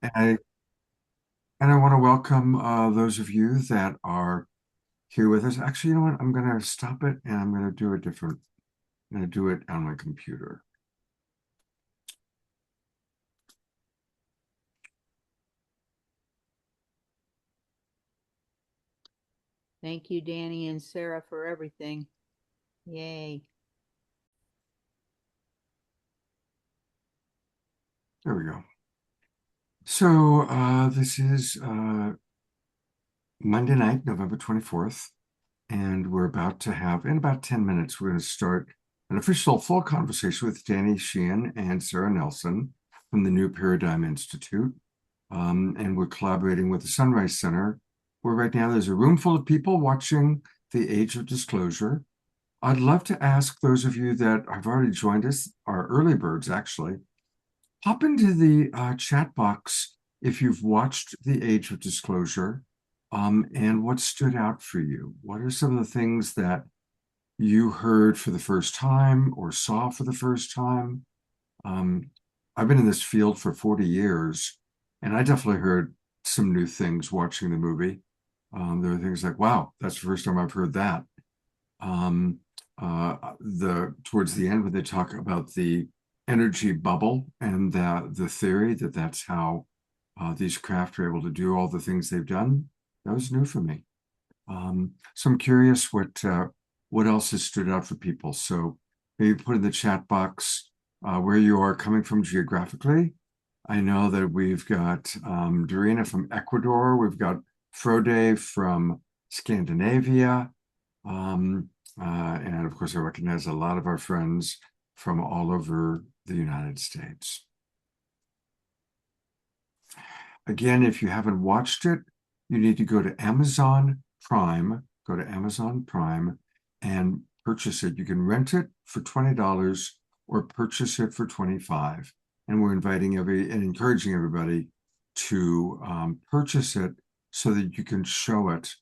And I want to welcome those of you that are here with us. Actually, you know what? I'm going to stop it and I'm going to do a different. I'm going to do it on my computer. Thank you, Danny and Sarah, for everything. Yay. There we go. So this is Monday night, November 24th, and we're about to have, in about 10 minutes, we're going to start an official full conversation with Danny Sheehan and Sarah Nelson from the New Paradigm Institute. And we're collaborating with the Sunrise Center, where right now there's a room full of people watching The Age of Disclosure. I'd love to ask those of you that have already joined us, our early birds actually, pop into the chat box if you've watched The Age of Disclosure, and what stood out for you. What are some of the things that you heard for the first time or saw for the first time? Um, I've been in this field for 40 years, and I definitely heard some new things watching the movie. There were things like, wow, that's the first time I've heard that. Um, the towards the end when they talk about the energy bubble and the theory that that's how these craft are able to do all the things they've done, that was new for me. So I'm curious what else has stood out for people. So maybe put in the chat box where you are coming from geographically. I know that we've got Dorina from Ecuador. We've got Frode from Scandinavia. Um, and of course, I recognize a lot of our friends from all over the United States. Again, if you haven't watched it, you need to go to Amazon Prime, and purchase it. You can rent it for $20 or purchase it for 25. And we're inviting and encouraging everybody to purchase it so that you can show it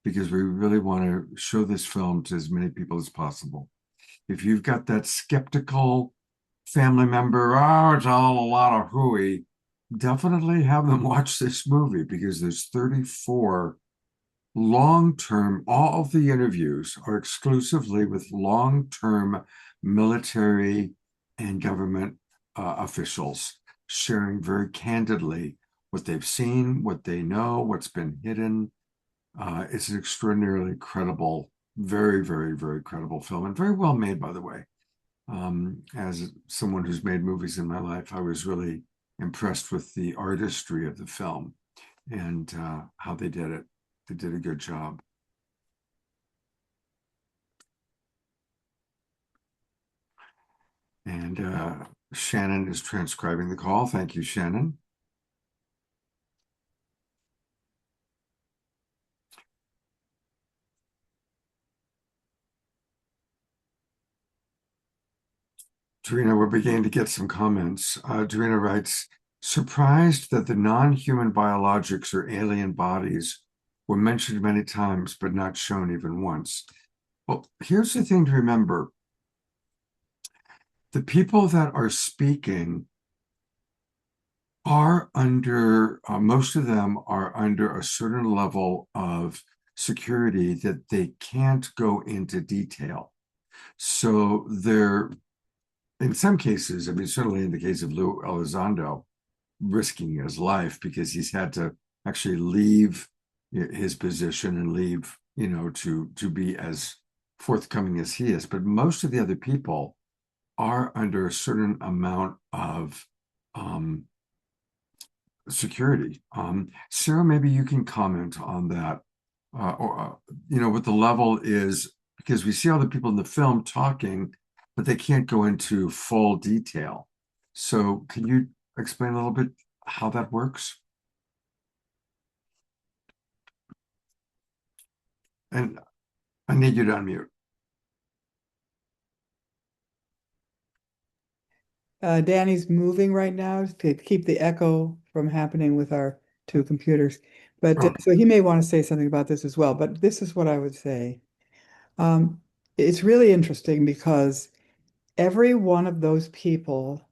because we really want to show this film to as many people as possible. If you've got that skeptical family member, oh, it's all a lot of hooey, definitely have them watch this movie because there's 34 long-term, all of the interviews are exclusively with long-term military and government officials sharing very candidly what they've seen, what they know, what's been hidden. It's an extraordinarily credible, very, very, very credible film and very well made, by the way. As someone who's made movies in my life, I was really impressed with the artistry of the film and how they did it. They did a good job. And Shannon is transcribing the call. Thank you, Shannon. Dorina, we're beginning to get some comments. Dorina writes, surprised that the non-human biologics or alien bodies were mentioned many times, but not shown even once. Well, here's the thing to remember. The people that are speaking are under, most of them are under a certain level of security that they can't go into detail. So they're, in some cases, I mean, certainly in the case of Lou Elizondo, risking his life because he's had to actually leave his position and leave, to be as forthcoming as he is. But most of the other people are under a certain amount of um, security. Sarah, maybe you can comment on that, what the level is, because we see all the people in the film talking, but they can't go into full detail. So, can you explain a little bit how that works? And I need you to unmute. Danny's moving right now to keep the echo from happening with our two computers. But Oh, so he may want to say something about this as well. But this is what I would say. It's really interesting because every one of those people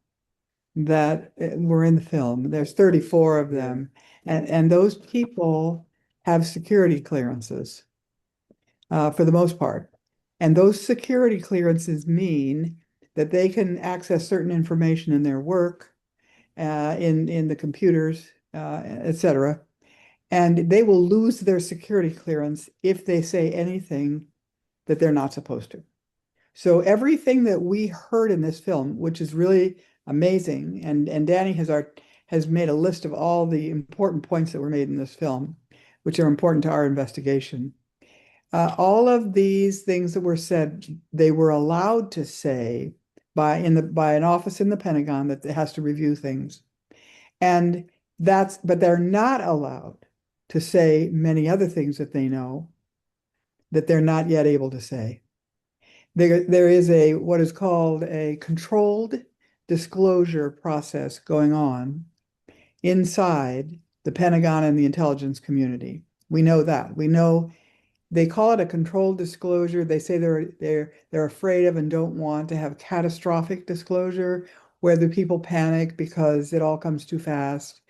that were in the film. There's 34 of them, and those people have security clearances for the most part. And those security clearances mean that they can access certain information in their work, in the computers, etc. And they will lose their security clearance if they say anything that they're not supposed to. So everything that we heard in this film, which is really amazing, and Danny has made a list of all the important points that were made in this film, which are important to our investigation. All of these things that were said, they were allowed to say by an office in the Pentagon that has to review things. But they're not allowed to say many other things that they know that they're not yet able to say. There is what is called a controlled disclosure process going on inside the Pentagon and the intelligence community. We know that. We know they call it a controlled disclosure. They say they're afraid of and don't want to have catastrophic disclosure where the people panic because it all comes too fast.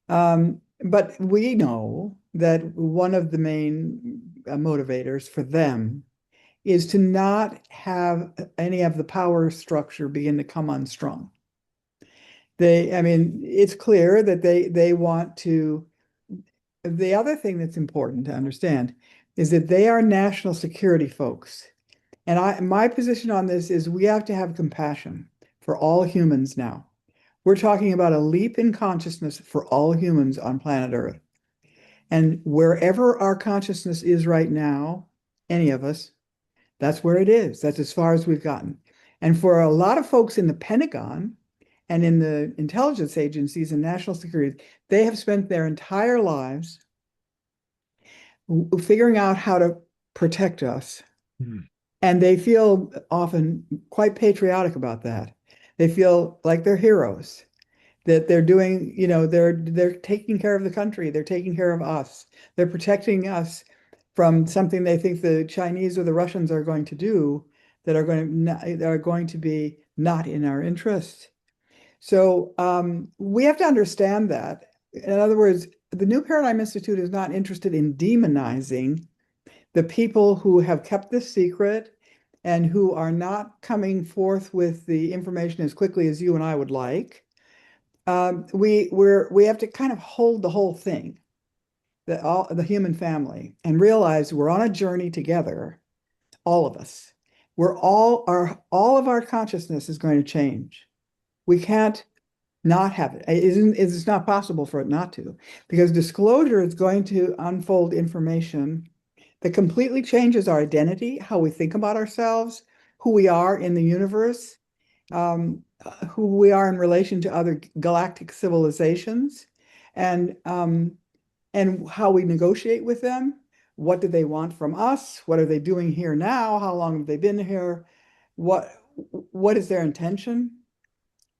But we know that one of the main motivators for them is to not have any of the power structure begin to come unstrung. It's clear that they want to. The other thing that's important to understand is that they are national security folks. And my position on this is we have to have compassion for all humans now. We're talking about a leap in consciousness for all humans on planet Earth. And wherever our consciousness is right now, any of us, that's where it is. That's as far as we've gotten. And for a lot of folks in the Pentagon and in the intelligence agencies and national security, they have spent their entire lives figuring out how to protect us. And they feel often quite patriotic about that. They feel like they're heroes, that they're doing, they're taking care of the country. They're taking care of us. They're protecting us from something they think the Chinese or the Russians are going to do that are going to be not in our interest. So we have to understand that. In other words, the New Paradigm Institute is not interested in demonizing the people who have kept this secret and who are not coming forth with the information as quickly as you and I would like. We have to kind of hold the whole thing, the human family, and realize we're on a journey together, all of us. All of our consciousness is going to change. We can't not have it. It's not possible for it not to, because disclosure is going to unfold information that completely changes our identity, how we think about ourselves, who we are in the universe, who we are in relation to other galactic civilizations, and how we negotiate with them. What do they want from us? What are they doing here now? How long have they been here? What is their intention?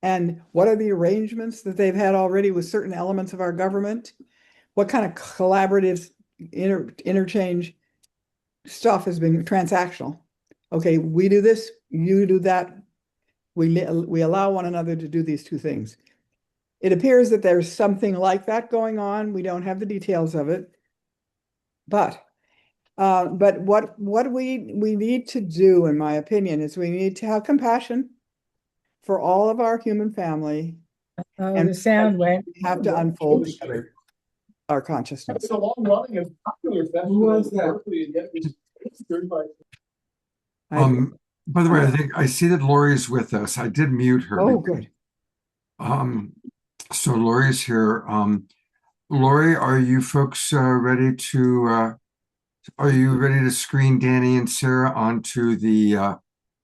And what are the arrangements that they've had already with certain elements of our government? What kind of collaborative interchange stuff has been transactional? Okay, we do this, you do that. We allow one another to do these two things. It appears that there's something like that going on. We don't have the details of it. But what we need to do, in my opinion, is we need to have compassion for all of our human family. And the sound went. We have to unfold together our consciousness. It's a long running and popular festival in Berkeley, and yet it's 35. By the way, I think I see that Lori's with us. I did mute her. Oh, good. So Lori's here. Lori, are you folks ready to screen Danny and Sara onto the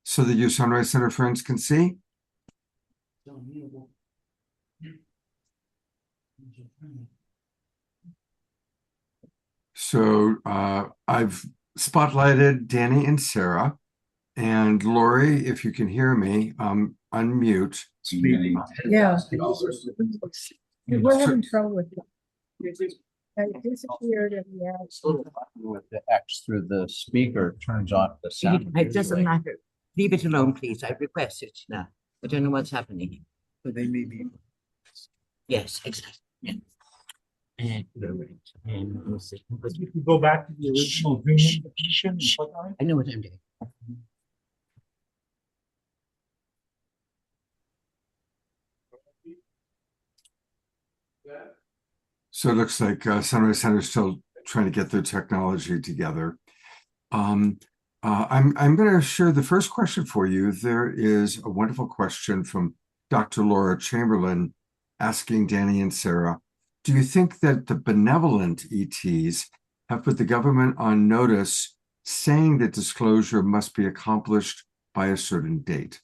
so that your Sunrise Center friends can see? So I've spotlighted Danny and Sara. And Lori, if you can hear me, unmute. Yeah. We're having trouble with it. It disappeared and we had. With the X through the speaker turns off the sound. It doesn't matter. Leave it alone, please. I request it now. I don't know what's happening. So they may be. Yes, exactly. Yeah. And we'll see. If you go back to the original Greenland definition and click on it. I know what I'm doing. So it looks like Sunrise Center is still trying to get their technology together. I'm going to share the first question for you. There is a wonderful question from Dr. Laura Chamberlain asking Danny and Sara, do you think that the benevolent ETs have put the government on notice saying that disclosure must be accomplished by a certain date?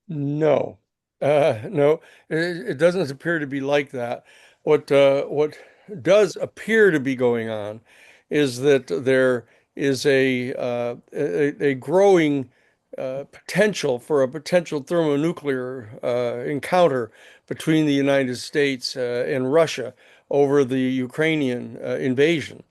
No, no, it doesn't appear to be like that. What does appear to be going on is that there is a growing potential for a potential thermonuclear encounter between the United States and Russia over the Ukrainian invasion.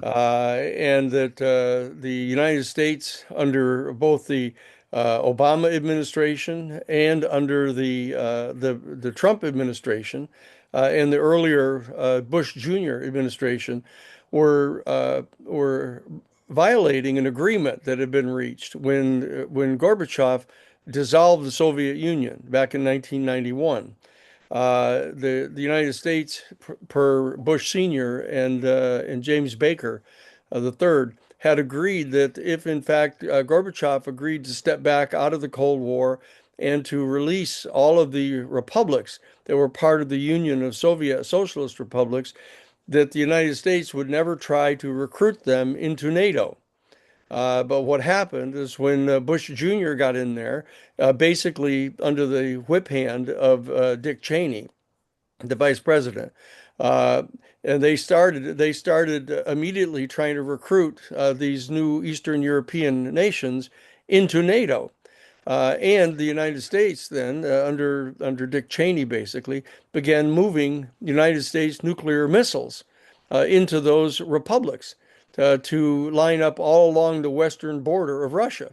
And that the United States, under both the Obama administration and under the Trump administration and the earlier Bush Jr. administration, were violating an agreement that had been reached when Gorbachev dissolved the Soviet Union back in 1991. The United States, per Bush Sr. and James Baker, the third, had agreed that if in fact Gorbachev agreed to step back out of the Cold War and to release all of the republics that were part of the Union of Soviet Socialist Republics, that the United States would never try to recruit them into NATO. But what happened is when Bush Jr. got in there, basically under the whip hand of Dick Cheney, the vice president, and they started immediately trying to recruit these new Eastern European nations into NATO. And the United States then, under Dick Cheney, basically began moving United States nuclear missiles into those republics to line up all along the western border of Russia.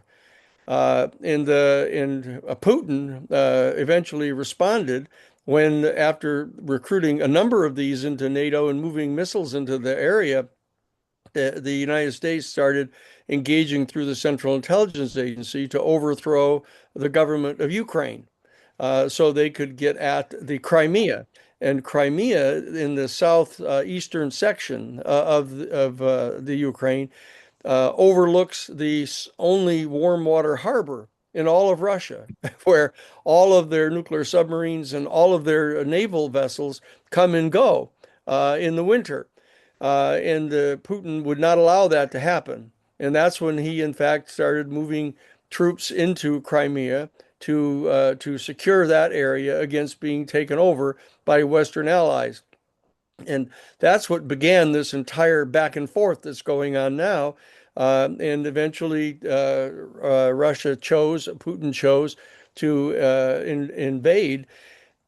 And Putin eventually responded when, after recruiting a number of these into NATO and moving missiles into the area, the United States started engaging through the Central Intelligence Agency to overthrow the government of Ukraine so they could get at the Crimea. And Crimea, in the southeastern section of the Ukraine, overlooks the only warm water harbor in all of Russia, where all of their nuclear submarines and all of their naval vessels come and go in the winter. And Putin would not allow that to happen. And that's when he, in fact, started moving troops into Crimea to secure that area against being taken over by Western allies. And that's what began this entire back and forth that's going on now. And eventually, Putin chose to invade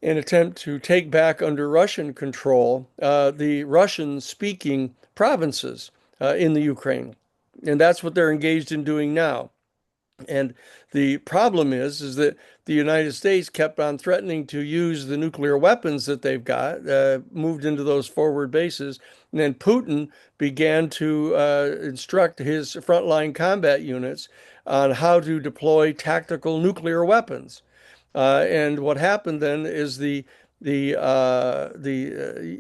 and attempt to take back under Russian control the Russian-speaking provinces in the Ukraine. And that's what they're engaged in doing now. And the problem is that the United States kept on threatening to use the nuclear weapons that they've got, moved into those forward bases. And then Putin began to instruct his frontline combat units on how to deploy tactical nuclear weapons. And what happened then is the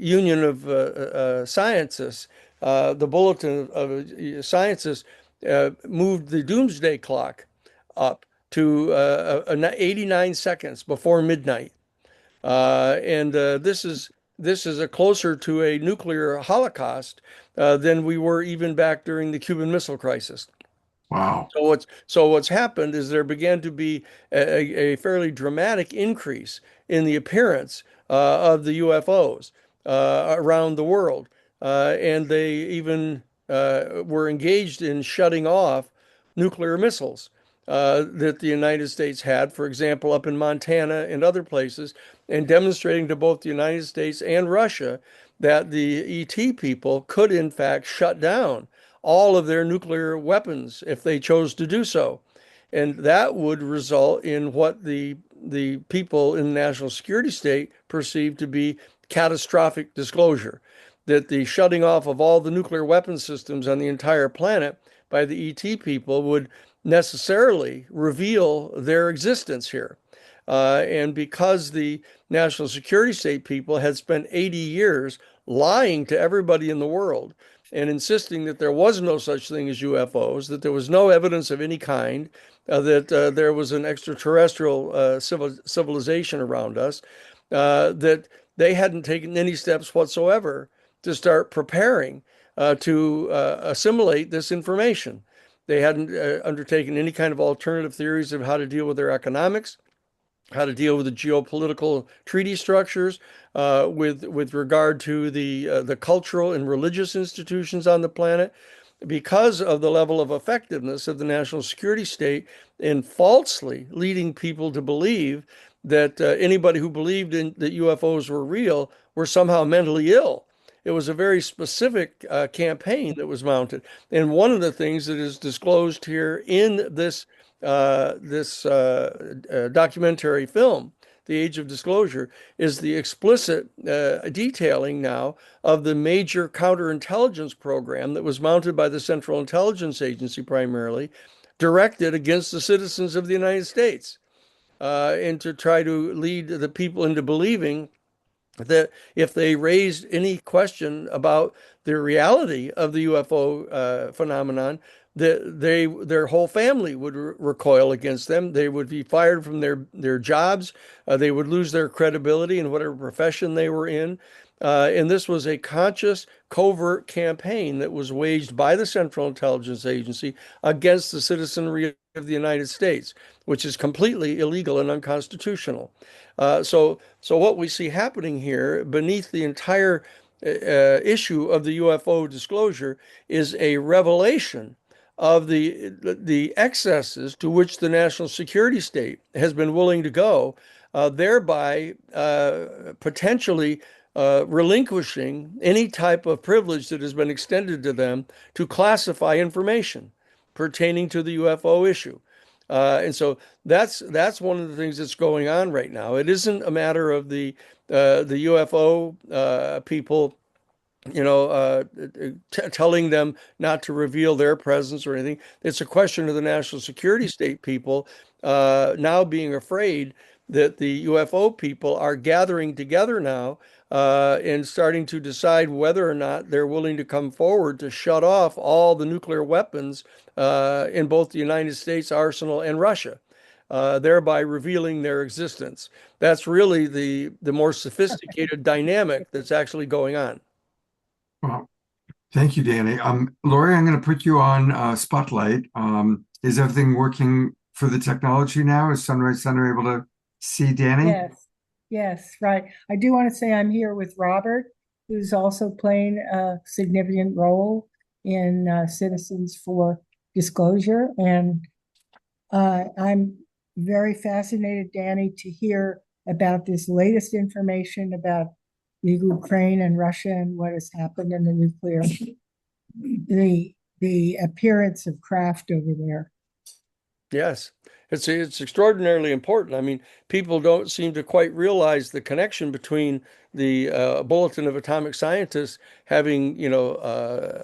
Union of Scientists, the Bulletin of Scientists, moved the doomsday clock up to 89 seconds before midnight. And this is a closer to a nuclear holocaust than we were even back during the Cuban Missile Crisis. Wow. So what's happened is there began to be a fairly dramatic increase in the appearance of the UFOs around the world. And they even were engaged in shutting off nuclear missiles that the United States had, for example, up in Montana and other places, and demonstrating to both the United States and Russia that the ET people could, in fact, shut down all of their nuclear weapons if they chose to do so. And that would result in what the the people in the national security state perceived to be catastrophic disclosure, that the shutting off of all the nuclear weapon systems on the entire planet by the ET people would necessarily reveal their existence here. And because the national security state people had spent 80 years lying to everybody in the world and insisting that there was no such thing as UFOs, that there was no evidence of any kind, that there was an extraterrestrial civilization around us, that they hadn't taken any steps whatsoever to start preparing to assimilate this information. They hadn't undertaken any kind of alternative theories of how to deal with their economics, how to deal with the geopolitical treaty structures, with regard to the cultural and religious institutions on the planet, because of the level of effectiveness of the national security state in falsely leading people to believe that anybody who believed that UFOs were real were somehow mentally ill. It was a very specific campaign that was mounted. And one of the things that is disclosed here in this documentary film, The Age of Disclosure, is the explicit detailing now of the major counterintelligence program that was mounted by the Central Intelligence Agency primarily, directed against the citizens of the United States, and to try to lead the people into believing that if they raised any question about the reality of the UFO phenomenon, that their whole family would recoil against them. They would be fired from their jobs. They would lose their credibility in whatever profession they were in. And this was a conscious, covert campaign that was waged by the Central Intelligence Agency against the citizenry of the United States, which is completely illegal and unconstitutional. So what we see happening here beneath the entire issue of the UFO disclosure is a revelation of the excesses to which the national security state has been willing to go, thereby potentially relinquishing any type of privilege that has been extended to them to classify information pertaining to the UFO issue. And so that's one of the things that's going on right now. It isn't a matter of the UFO people, telling them not to reveal their presence or anything. It's a question of the national security state people now being afraid that the UFO people are gathering together now and starting to decide whether or not they're willing to come forward to shut off all the nuclear weapons in both the United States arsenal and Russia, thereby revealing their existence. That's really the more sophisticated dynamic that's actually going on. Well, thank you, Danny. Lori, I'm going to put you on Spotlight. Is everything working for the technology now? Is Sunrise Center able to see Danny? Yes, right. I do want to say I'm here with Robert, who's also playing a significant role in Citizens for Disclosure. And I'm very fascinated, Danny, to hear about this latest information about Ukraine and Russia and what has happened in the nuclear, the appearance of craft over there. Yes, it's extraordinarily important. I mean, people don't seem to quite realize the connection between the Bulletin of Atomic Scientists having,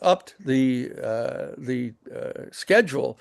upped the schedule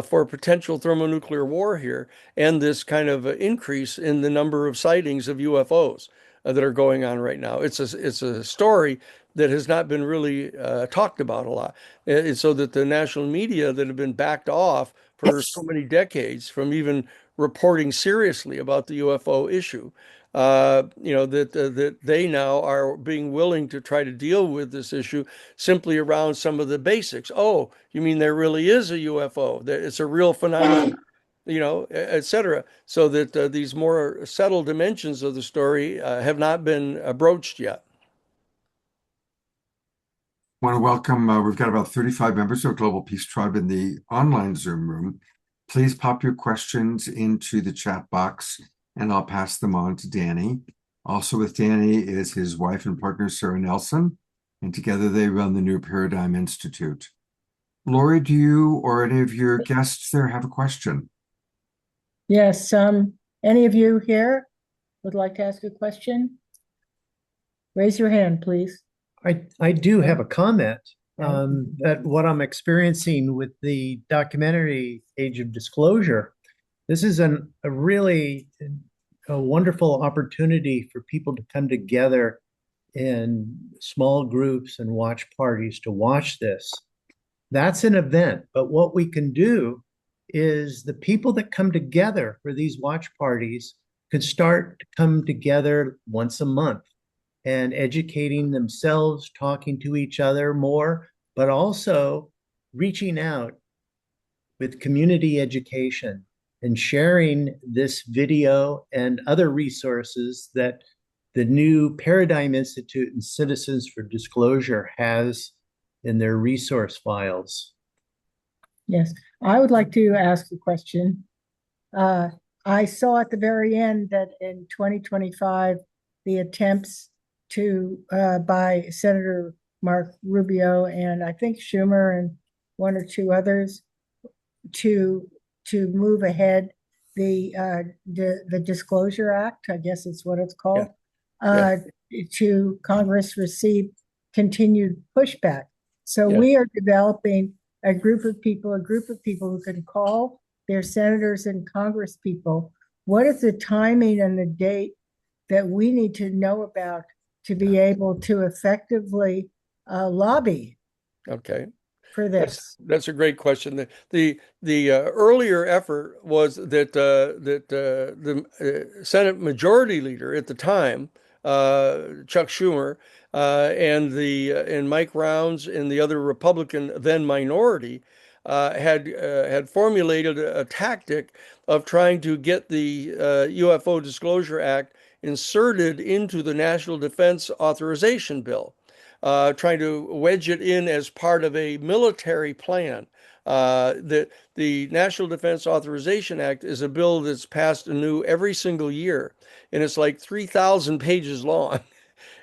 for potential thermonuclear war here, and this kind of increase in the number of sightings of UFOs that are going on right now. It's a story that has not been really talked about a lot. It's so that the national media that have been backed off for so many decades from even reporting seriously about the UFO issue, that they now are being willing to try to deal with this issue simply around some of the basics. Oh, you mean there really is a UFO? That it's a real phenomenon, et cetera. So that these more subtle dimensions of the story have not been broached yet. I want to welcome, we've got about 35 members of Global Peace Tribe in the online Zoom room. Please pop your questions into the chat box and I'll pass them on to Danny. Also with Danny is his wife and partner, Sara Nelson, and together they run the New Paradigm Institute. Lori, do you or any of your guests there have a question? Yes, Any of you here would like to ask a question? Raise your hand, please. I do have a comment Right. that what I'm experiencing with the documentary Age of Disclosure. This is a really a wonderful opportunity for people to come together in small groups and watch parties to watch this. That's an event, but what we can do is the people that come together for these watch parties could start to come together once a month and educating themselves, talking to each other more, but also reaching out with community education and sharing this video and other resources that the new Paradigm Institute and Citizens for Disclosure has in their resource files. Yes, I would like to ask a question. I saw at the very end that in 2025, the attempts to by Senator Mark Rubio and I think Schumer and one or two others to move ahead the Disclosure Act, I guess it's what it's called, to Congress received continued pushback. So Yeah. we are developing a group of people who can call their senators and Congress people. What is the timing and the date that we need to know about to be able to effectively lobby Okay. for this? That's a great question. The earlier effort was that the Senate Majority Leader at the time, Chuck Schumer, and Mike Rounds and the other Republican then minority had formulated a tactic of trying to get the UFO Disclosure Act inserted into the National Defense Authorization Bill. Trying to wedge it in as part of a military plan. The National Defense Authorization Act is a bill that's passed anew every single year, and it's like 3,000 pages long.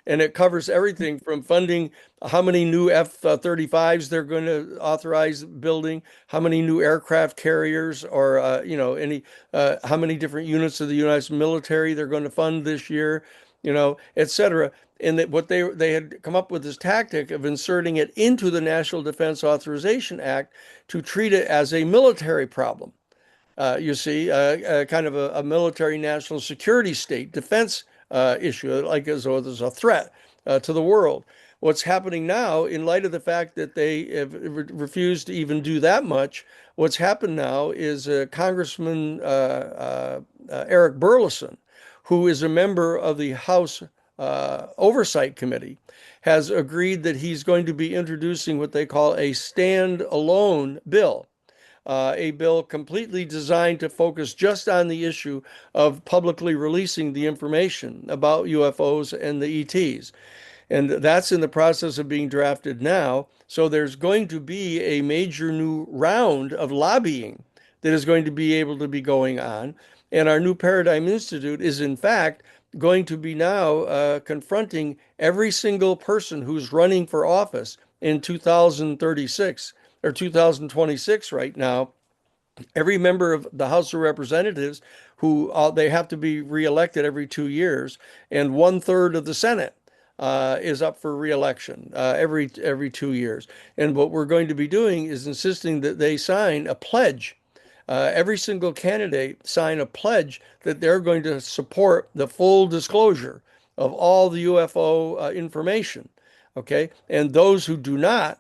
And it covers everything from funding how many new F-35s they're going to authorize building, how many new aircraft carriers, or how many different units of the U.S. military they're going to fund this year, et cetera. And that what they had come up with this tactic of inserting it into the National Defense Authorization Act to treat it as a military problem. You see, kind of a military national security state defense issue, like as though there's a threat to the world. What's happening now, in light of the fact that they have refused to even do that much, what's happened now is Congressman Eric Burleson, who is a member of the House Oversight Committee, has agreed that he's going to be introducing what they call a stand-alone bill. A bill completely designed to focus just on the issue of publicly releasing the information about UFOs and the ETs. And that's in the process of being drafted now. So there's going to be a major new round of lobbying that is going to be able to be going on. And our new Paradigm Institute is, in fact, going to be now confronting every single person who's running for office in 2036 or 2026 right now. Every member of the House of Representatives who they have to be reelected every 2 years, and 1/3 of the Senate is up for reelection every 2 years. And what we're going to be doing is insisting that they sign a pledge. Every single candidate sign a pledge that they're going to support the full disclosure of all the UFO information. Okay, and those who do not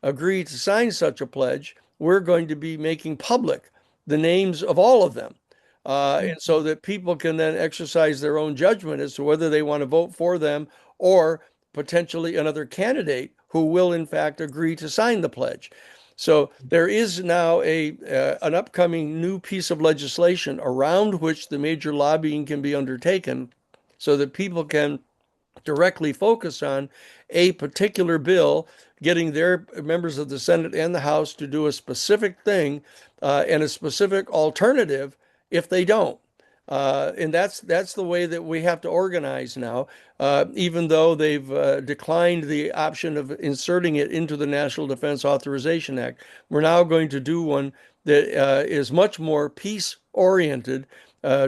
agree to sign such a pledge, we're going to be making public the names of all of them. And so that people can then exercise their own judgment as to whether they want to vote for them or potentially another candidate who will, in fact, agree to sign the pledge. So there is now an upcoming new piece of legislation around which the major lobbying can be undertaken so that people can directly focus on a particular bill, getting their members of the Senate and the House to do a specific thing and a specific alternative if they don't. And that's the way that we have to organize now, even though they've declined the option of inserting it into the National Defense Authorization Act. We're now going to do one that is much more peace oriented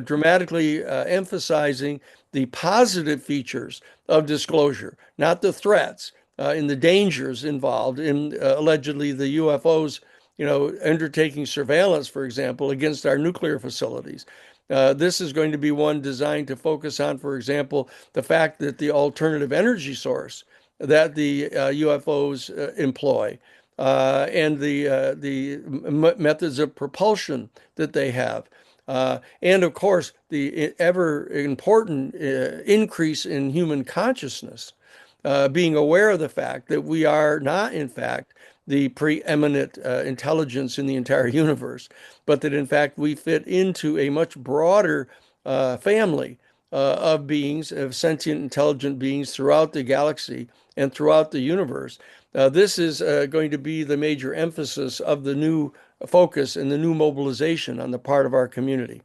dramatically emphasizing the positive features of disclosure, not the threats and the dangers involved in allegedly the UFOs, undertaking surveillance, for example, against our nuclear facilities. This is going to be one designed to focus on, for example, the fact that the alternative energy source that the UFOs employ and the methods of propulsion that they have. And of course, the ever important increase in human consciousness, being aware of the fact that we are not, in fact, the preeminent intelligence in the entire universe, but that in fact we fit into a much broader family of beings, of sentient, intelligent beings throughout the galaxy and throughout the universe. This is going to be the major emphasis of the new focus and the new mobilization on the part of our community.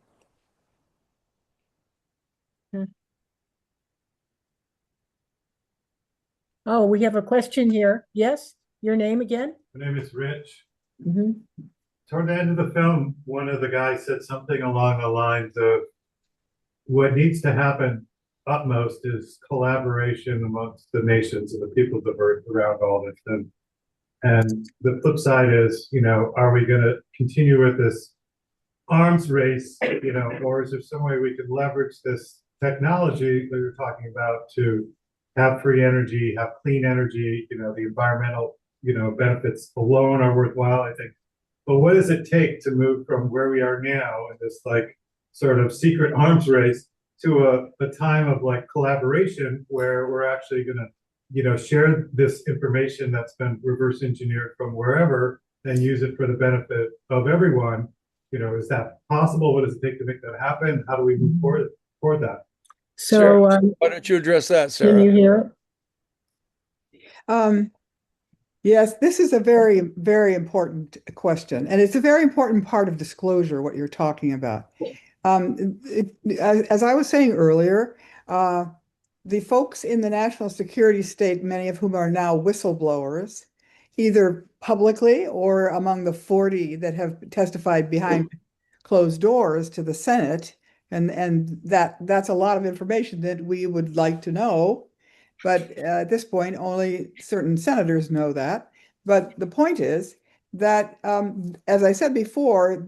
Oh, we have a question here. Yes, your name again? My name is Rich. Mhm. Toward the end of the film, one of the guys said something along the lines of what needs to happen utmost is collaboration amongst the nations and the peoples of Earth around all this. And the flip side is, are we going to continue with this arms race, or is there some way we can leverage this technology that you're talking about to have free energy, have clean energy, the environmental, benefits alone are worthwhile, I think. But what does it take to move from where we are now in this sort of secret arms race to a time of collaboration where we're actually going to, share this information that's been reverse engineered from wherever and use it for the benefit of everyone? Is that possible? What does it take to make that happen? How do we move forward that? So, why don't you address that, can Sarah? you hear? Yes, this is a very, very important question, and it's a very important part of disclosure, what you're talking about. As I was saying earlier, the folks in the national security state, many of whom are now whistleblowers, either publicly or among the 40 that have testified behind closed doors to the Senate, and that's a lot of information that we would like to know. But at this point, only certain senators know that. But the point is that, as I said before,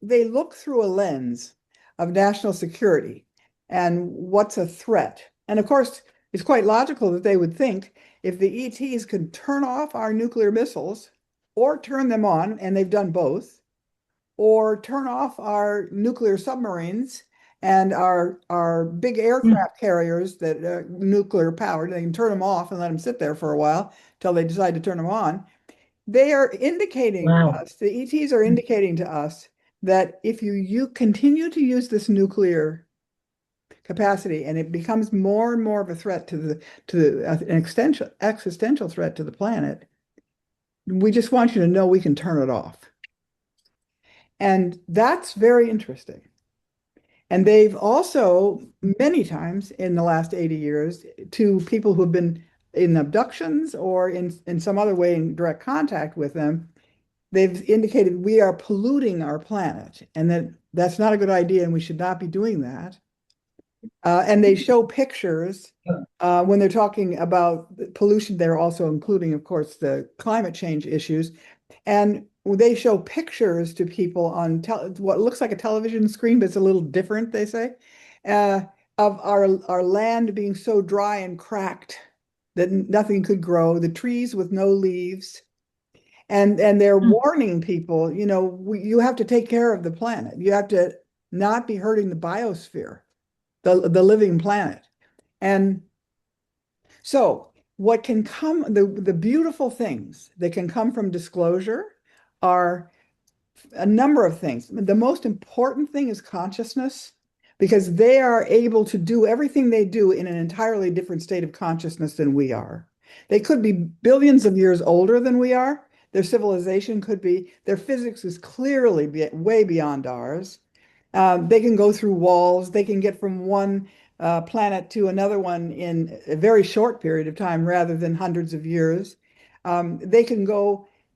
they look through a lens of national security and what's a threat. And of course, it's quite logical that they would think if the ETs could turn off our nuclear missiles or turn them on, and they've done both, or turn off our nuclear submarines and our big aircraft carriers that are nuclear powered, they can turn them off and let them sit there for a while till they decide to turn them on. They are indicating to us, the ETs are indicating to us that if you continue to use this nuclear capacity and it becomes more and more of a threat to an existential threat to the planet, we just want you to know we can turn it off. And that's very interesting. And they've also, many times in the last 80 years, to people who have been in abductions or in some other way in direct contact with them, they've indicated we are polluting our planet and that's not a good idea and we should not be doing that. And they show pictures when they're talking about pollution. They're also including, of course, the climate change issues. And they show pictures to people on what looks like a television screen, but it's a little different, they say, of our land being so dry and cracked that nothing could grow, the trees with no leaves. And they're warning people, you have to take care of the planet. You have to not be hurting the biosphere, the living planet. And so what can come, the beautiful things that can come from disclosure are a number of things. The most important thing is consciousness, because they are able to do everything they do in an entirely different state of consciousness than we are. They could be billions of years older than we are. Their civilization could be, their physics is clearly way beyond ours. They can go through walls. They can get from one planet to another one in a very short period of time rather than hundreds of years.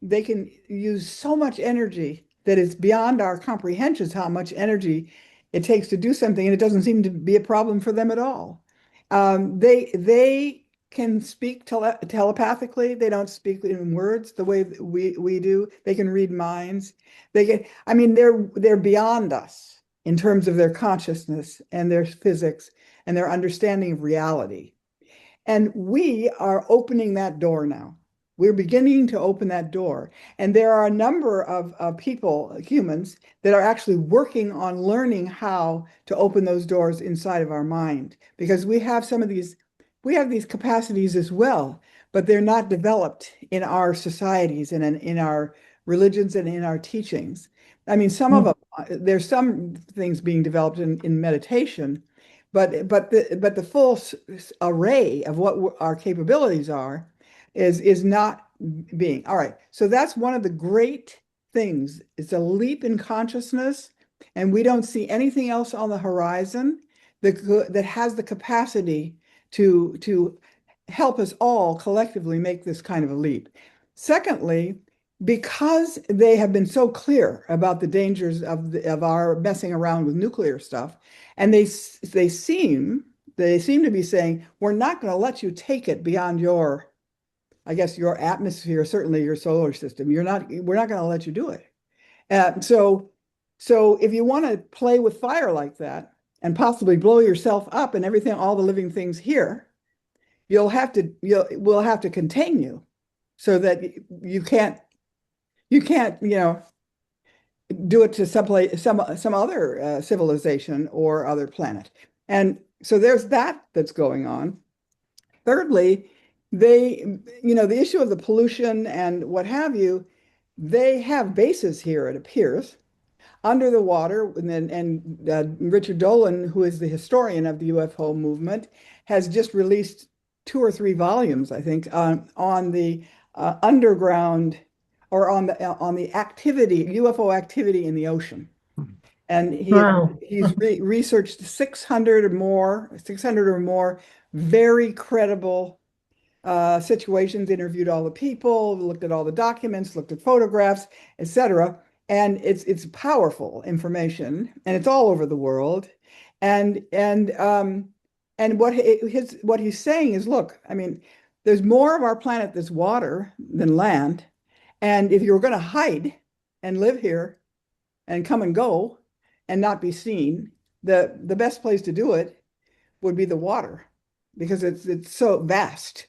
They can use so much energy that is beyond our comprehensions, how much energy it takes to do something, and it doesn't seem to be a problem for them at all. They can speak telepathically. They don't speak in words the way that we do. They can read minds. I mean, they're beyond us in terms of their consciousness and their physics and their understanding of reality. And we are opening that door now. We're beginning to open that door. And there are a number of people, humans, that are actually working on learning how to open those doors inside of our mind. Because we have these capacities as well, but they're not developed in our societies and in our religions and in our teachings. I mean, some of them, there's some things being developed in meditation, but the full array of what our capabilities are is not being. All right. So that's one of the great things. It's a leap in consciousness, and we don't see anything else on the horizon that has the capacity to help us all collectively make this kind of a leap. Secondly, because they have been so clear about the dangers of our messing around with nuclear stuff, and they seem to be saying, we're not going to let you take it beyond your, I guess, your atmosphere, certainly your solar system. We're not going to let you do it. So if you want to play with fire like that and possibly blow yourself up and everything, all the living things here, we'll have to contain you so that you can't, do it to some other civilization or other planet. And so there's that's going on. Thirdly, the issue of the pollution and what have you, they have bases here, it appears, under the water. And Richard Dolan, who is the historian of the UFO movement, has just released 2 or 3 volumes, I think, on the underground or on the activity, UFO activity in the ocean. And he's researched 600 or more very credible situations, interviewed all the people, looked at all the documents, looked at photographs, etc. And it's powerful information, and it's all over the world. And what he's saying is, look, I mean, there's more of our planet that's water than land. And if you're going to hide and live here and come and go and not be seen, the best place to do it would be the water, because it's so vast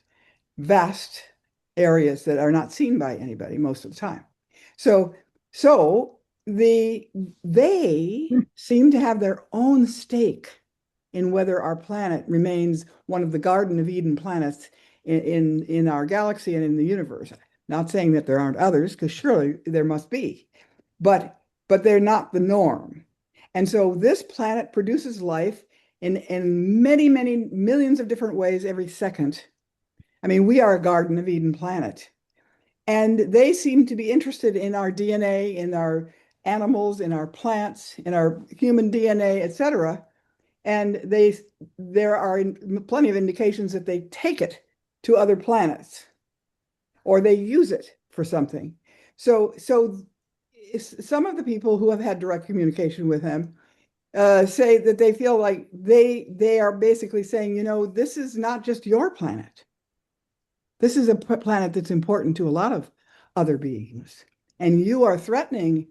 areas that are not seen by anybody most of the time. So they seem to have their own stake in whether our planet remains one of the Garden of Eden planets in our galaxy and in the universe. Not saying that there aren't others, because surely there must be, but they're not the norm. And so this planet produces life in many, many millions of different ways every second. I mean, we are a Garden of Eden planet. And they seem to be interested in our DNA, in our animals, in our plants, in our human DNA, etc. And there are plenty of indications that they take it to other planets, or they use it for something. So some of the people who have had direct communication with him say that they feel like they are basically saying, this is not just your planet. This is a planet that's important to a lot of other beings, and you are threatening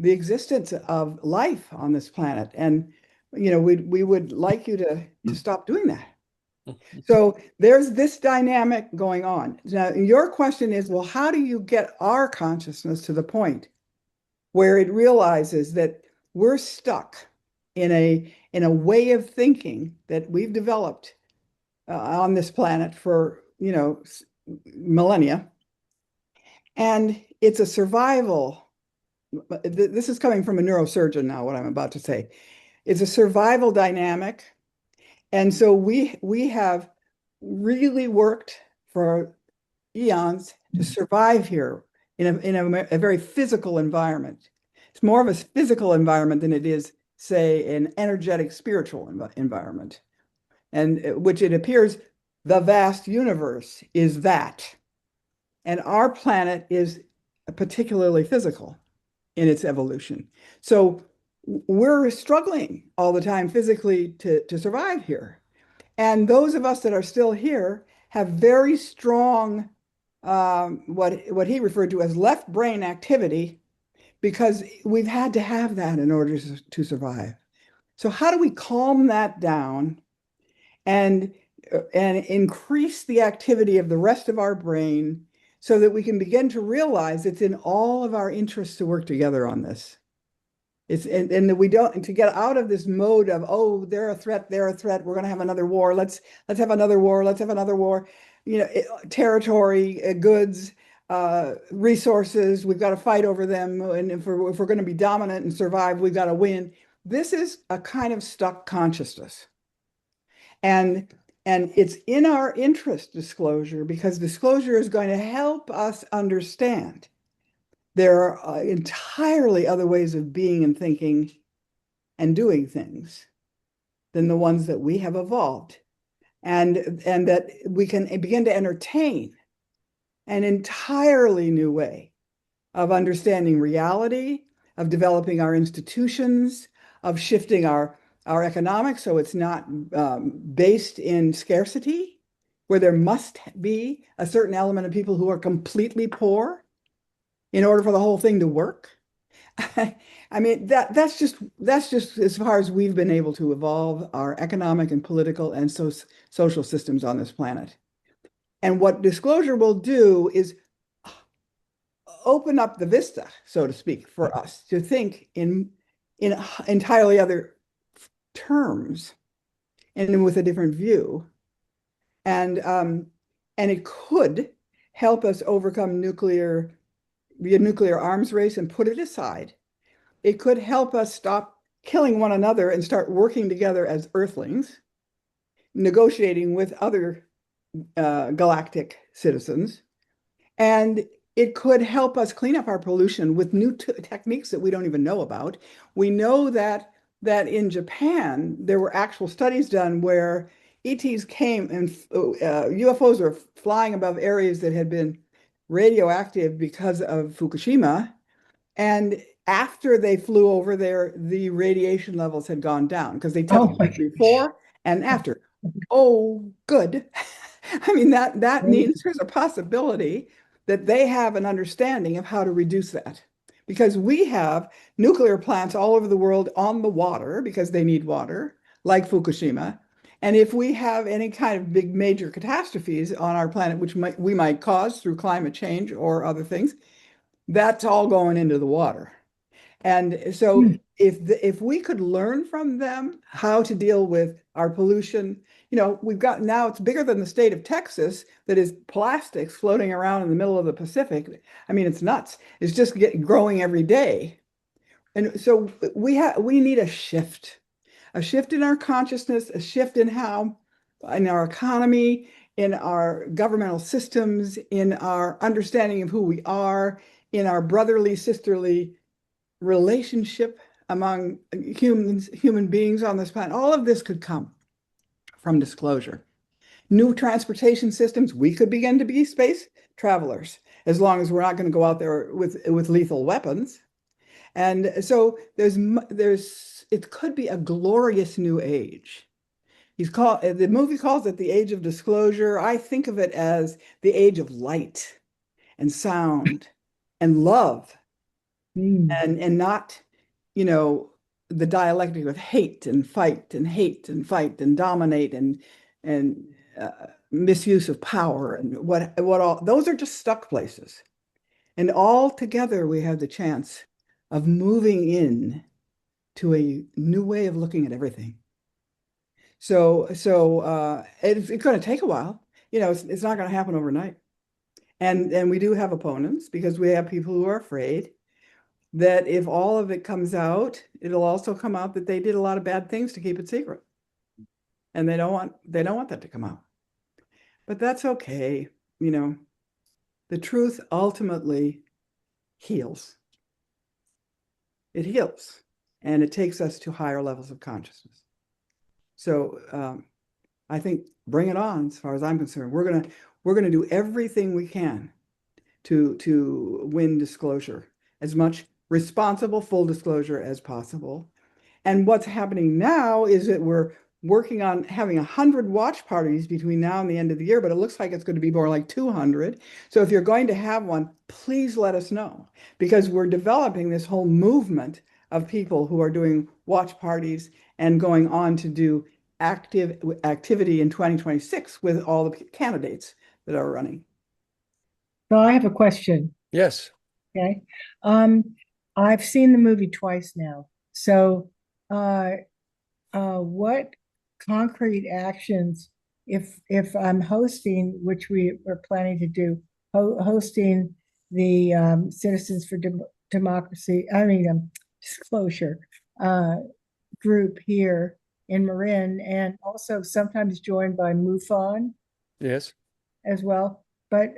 the existence of life on this planet. And we would like you to stop doing that. So there's this dynamic going on. Now, your question is, well, how do you get our consciousness to the point where it realizes that we're stuck in a way of thinking that we've developed on this planet for millennia, and it's a survival. This is coming from a neurosurgeon now, what I'm about to say. It's a survival dynamic. And so we have really worked for eons to survive here in a very physical environment. It's more of a physical environment than it is, say, an energetic spiritual environment, and which it appears the vast universe is that. And our planet is particularly physical in its evolution. So we're struggling all the time physically to survive here. And those of us that are still here have very strong, what he referred to as left brain activity, because we've had to have that in order to survive. So how do we calm that down and increase the activity of the rest of our brain so that we can begin to realize it's in all of our interests to work together on this? And that we don't, to get out of this mode of, oh, they're a threat, we're going to have another war, let's have another war, territory, goods, resources, we've got to fight over them, and if we're going to be dominant and survive, we've got to win. This is a kind of stuck consciousness, and it's in our interest, disclosure, because disclosure is going to help us understand there are entirely other ways of being and thinking and doing things than the ones that we have evolved, and that we can begin to entertain an entirely new way of understanding reality, of developing our institutions, of shifting our economics so it's not based in scarcity, where there must be a certain element of people who are completely poor in order for the whole thing to work. I mean, that's just as far as we've been able to evolve our economic and political and social systems on this planet. And what disclosure will do is open up the vista, so to speak, for us to think in entirely other terms and with a different view. And it could help us overcome the nuclear arms race and put it aside. It could help us stop killing one another and start working together as earthlings, negotiating with other galactic citizens. And it could help us clean up our pollution with new techniques that we don't even know about. We know that in Japan, there were actual studies done where ETs came and UFOs were flying above areas that had been radioactive because of Fukushima. And after they flew over there, the radiation levels had gone down because they tested it before and after. Oh, good. I mean, that means there's a possibility that they have an understanding of how to reduce that. Because we have nuclear plants all over the world on the water because they need water, like Fukushima. And if we have any kind of big major catastrophes on our planet, which we might cause through climate change or other things, that's all going into the water. And so if we could learn from them how to deal with our pollution, we've got now, it's bigger than the state of Texas that is plastics floating around in the middle of the Pacific. I mean, it's nuts. It's just growing every day. And so we need a shift in our consciousness, a shift in our economy, in our governmental systems, in our understanding of who we are, in our brotherly, sisterly relationship among human beings on this planet. All of this could come from disclosure. New transportation systems, we could begin to be space travelers, as long as we're not going to go out there with lethal weapons. And so it could be a glorious new age. The movie calls it the age of disclosure. I think of it as the age of light and sound and love, and not, the dialectic of hate and fight and dominate and misuse of power and what all those are just stuck places. And all together we have the chance of moving in to a new way of looking at everything. So it's going to take a while. It's not going to happen overnight. And we do have opponents because we have people who are afraid that if all of it comes out, it'll also come out that they did a lot of bad things to keep it secret. And they don't want that to come out. But that's okay. The truth ultimately heals. It heals, and it takes us to higher levels of consciousness. So I think bring it on, as far as I'm concerned. We're gonna do everything we can to win disclosure, as much responsible full disclosure as possible, And what's happening now is that we're working on having 100 watch parties between now and the end of the year, but it looks like it's going to be more like 200. So if you're going to have one, please let us know, because we're developing this whole movement of people who are doing watch parties and going on to do activity in 2026 with all the candidates that are running. So I have a question. Yes. Okay. I've seen the movie twice now. So, what concrete actions, if I'm hosting, which we are planning to do, hosting the Citizens for Democracy, disclosure group here in Marin, and also sometimes joined by MUFON Yes. as well. But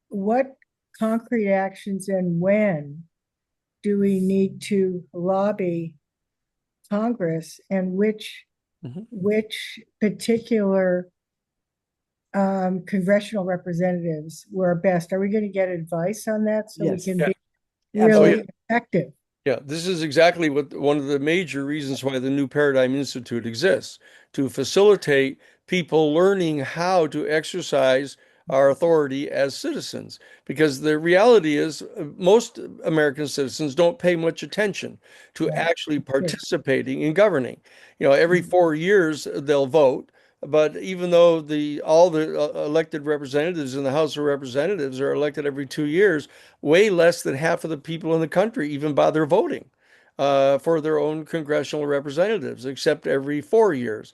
what concrete actions and when do we need to lobby Congress, and which particular congressional representatives were best? Are we going to get advice on that so Yes. we can Yeah. be Absolutely. really effective? Yeah, this is exactly what one of the major reasons why the New Paradigm Institute exists, to facilitate people learning how to exercise our authority as citizens. Because the reality is, most American citizens don't pay much attention to Right. actually participating in governing. Every 4 years they'll vote. But even though all the elected representatives in the House of Representatives are elected every 2 years, way less than half of the people in the country even bother voting for their own congressional representatives, except every 4 years.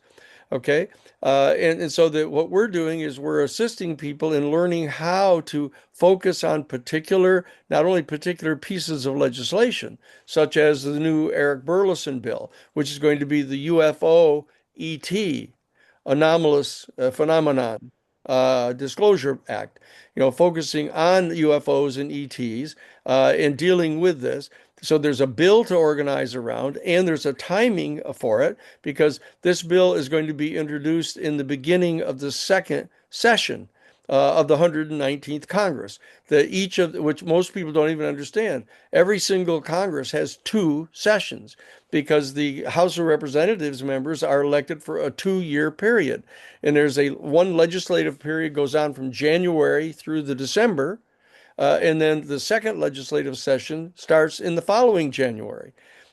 Okay. And so that what we're doing is we're assisting people in learning how to focus on not only particular pieces of legislation, such as the new Eric Burleson bill, which is going to be the UFO ET, anomalous phenomenon disclosure act, focusing on UFOs and ETs and dealing with this. So there's a bill to organize around, and there's a timing for it, because this bill is going to be introduced in the beginning of the second session of the 119th Congress. Which most people don't even understand. Every single Congress has 2 sessions, because the House of Representatives members are elected for a 2-year period. And there's one legislative period goes on from January through the December, and then the second legislative session starts in the following January.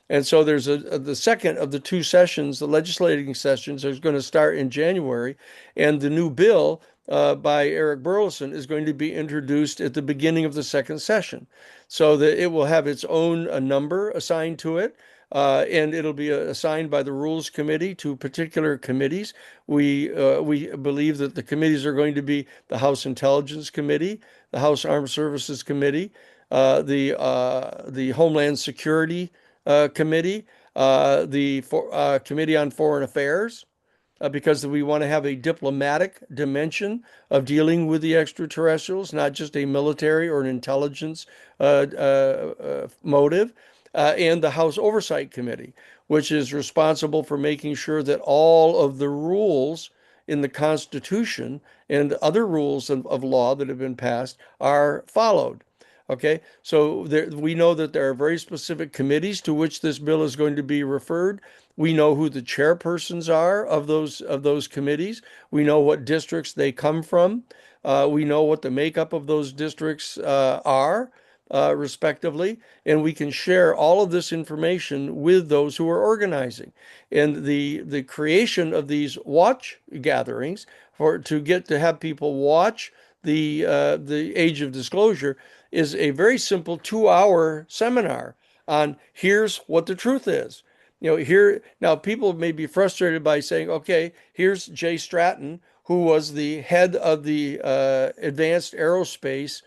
And so there's the second of the 2 sessions, the legislating sessions, is going to start in January, and the new bill by Eric Burleson is going to be introduced at the beginning of the second session, so that it will have its own number assigned to it. And it'll be assigned by the Rules Committee to particular committees. We believe that the committees are going to be the House Intelligence Committee, the House Armed Services Committee, the Homeland Security Committee, the Committee on Foreign Affairs, because we want to have a diplomatic dimension of dealing with the extraterrestrials, not just a military or an intelligence motive, and the House Oversight Committee, which is responsible for making sure that all of the rules in the Constitution and other rules of law that have been passed are followed. Okay, so we know that there are very specific committees to which this bill is going to be referred. We know who the chairpersons are of those committees. We know what districts they come from. We know what the makeup of those districts are, respectively, and we can share all of this information with those who are organizing. And the creation of these watch gatherings to have people watch the Age of Disclosure is a very simple 2-hour seminar on here's what the truth is. Here now people may be frustrated by saying, okay, here's Jay Stratton, who was the head of the Advanced Aerospace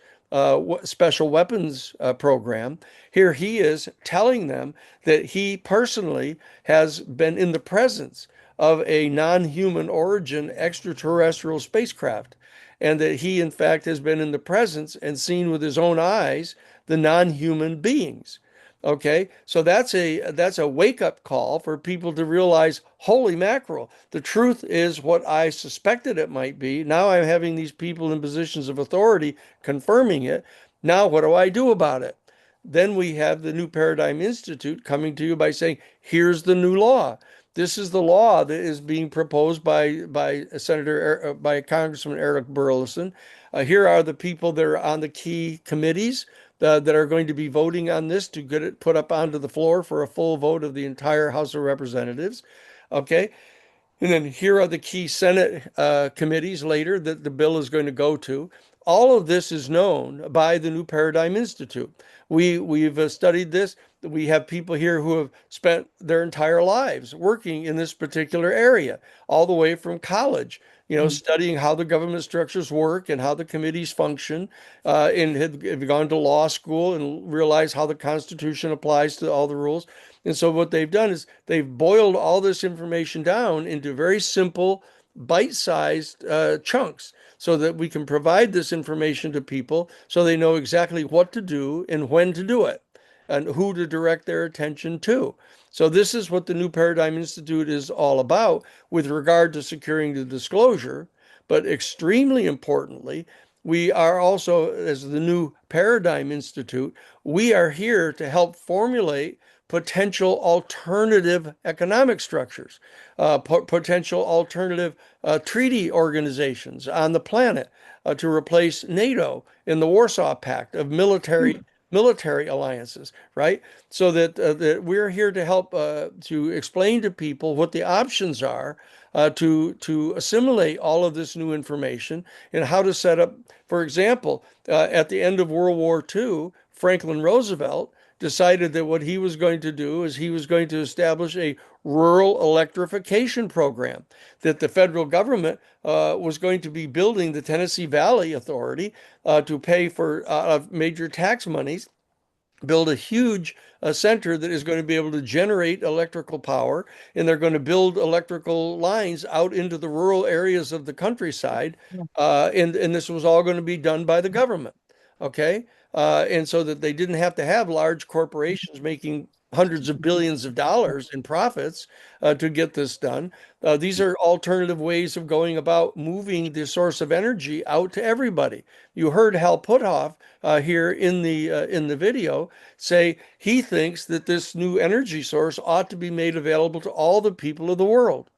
Special Weapons program. Here he is telling them that he personally has been in the presence of a non-human origin extraterrestrial spacecraft, and that he, in fact, has been in the presence and seen with his own eyes the non-human beings. Okay, so that's a wake-up call for people to realize, holy mackerel, the truth is what I suspected it might be. Now I'm having these people in positions of authority confirming it. Now what do I do about it? then we have the New Paradigm Institute coming to you by saying, here's the new law. This is the law that is being proposed by Congressman Eric Burlison. Here are the people that are on the key committees that are going to be voting on this to get it put up onto the floor for a full vote of the entire House of Representatives. Okay. And then here are the key Senate committees later that the bill is going to go to. All of this is known by the New Paradigm Institute. We've studied this. We have people here who have spent their entire lives working in this particular area, all the way from college, studying how the government structures work and how the committees function, and have gone to law school and realized how the Constitution applies to all the rules. And so what they've done is they've boiled all this information down into very simple, bite-sized chunks so that we can provide this information to people so they know exactly what to do and when to do it and who to direct their attention to. So this is what the New Paradigm Institute is all about with regard to securing the disclosure. But extremely importantly, we are also, as the New Paradigm Institute, we are here to help formulate potential alternative economic structures, potential alternative treaty organizations on the planet to replace NATO in the Warsaw Pact of military alliances, right? So that we're here to help to explain to people what the options are to assimilate all of this new information and how to set up. For example, at the end of World War II, Franklin Roosevelt decided that what he was going to do is he was going to establish a rural electrification program, that the federal government was going to be building the Tennessee Valley Authority to pay for major tax monies, build a huge center that is going to be able to generate electrical power, and they're going to build electrical lines out into the rural areas of the countryside, and this was all going to be done by the government, okay? And so that they didn't have to have large corporations making hundreds of billions of dollars in profits to get this done. These are alternative ways of going about moving the source of energy out to everybody. You heard Hal Puthoff here in the video say he thinks that this new energy source ought to be made available to all the people of the world.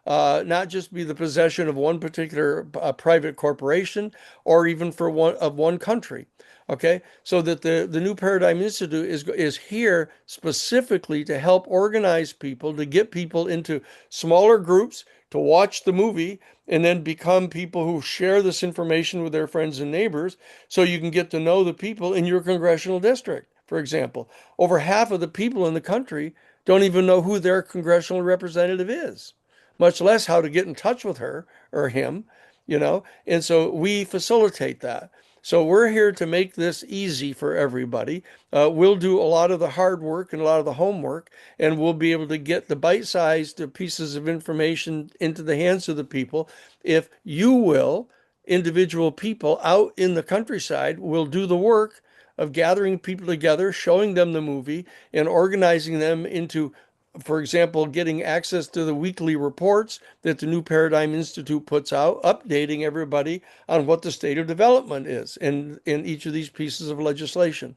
Not just be the possession of one particular private corporation or even for one country. Okay, so that the New Paradigm Institute is here specifically to help organize people, to get people into smaller groups, to watch the movie, and then become people who share this information with their friends and neighbors so you can get to know the people in your congressional district. For example, over half of the people in the country don't even know who their congressional representative is, much less how to get in touch with her or him, and so we facilitate that. So we're here to make this easy for everybody. We'll do a lot of the hard work and a lot of the homework, and we'll be able to get the bite-sized pieces of information into the hands of the people. If you will, individual people out in the countryside will do the work of gathering people together, showing them the movie, and organizing them into, for example, getting access to the weekly reports that the New Paradigm Institute puts out, updating everybody on what the state of development is in each of these pieces of legislation.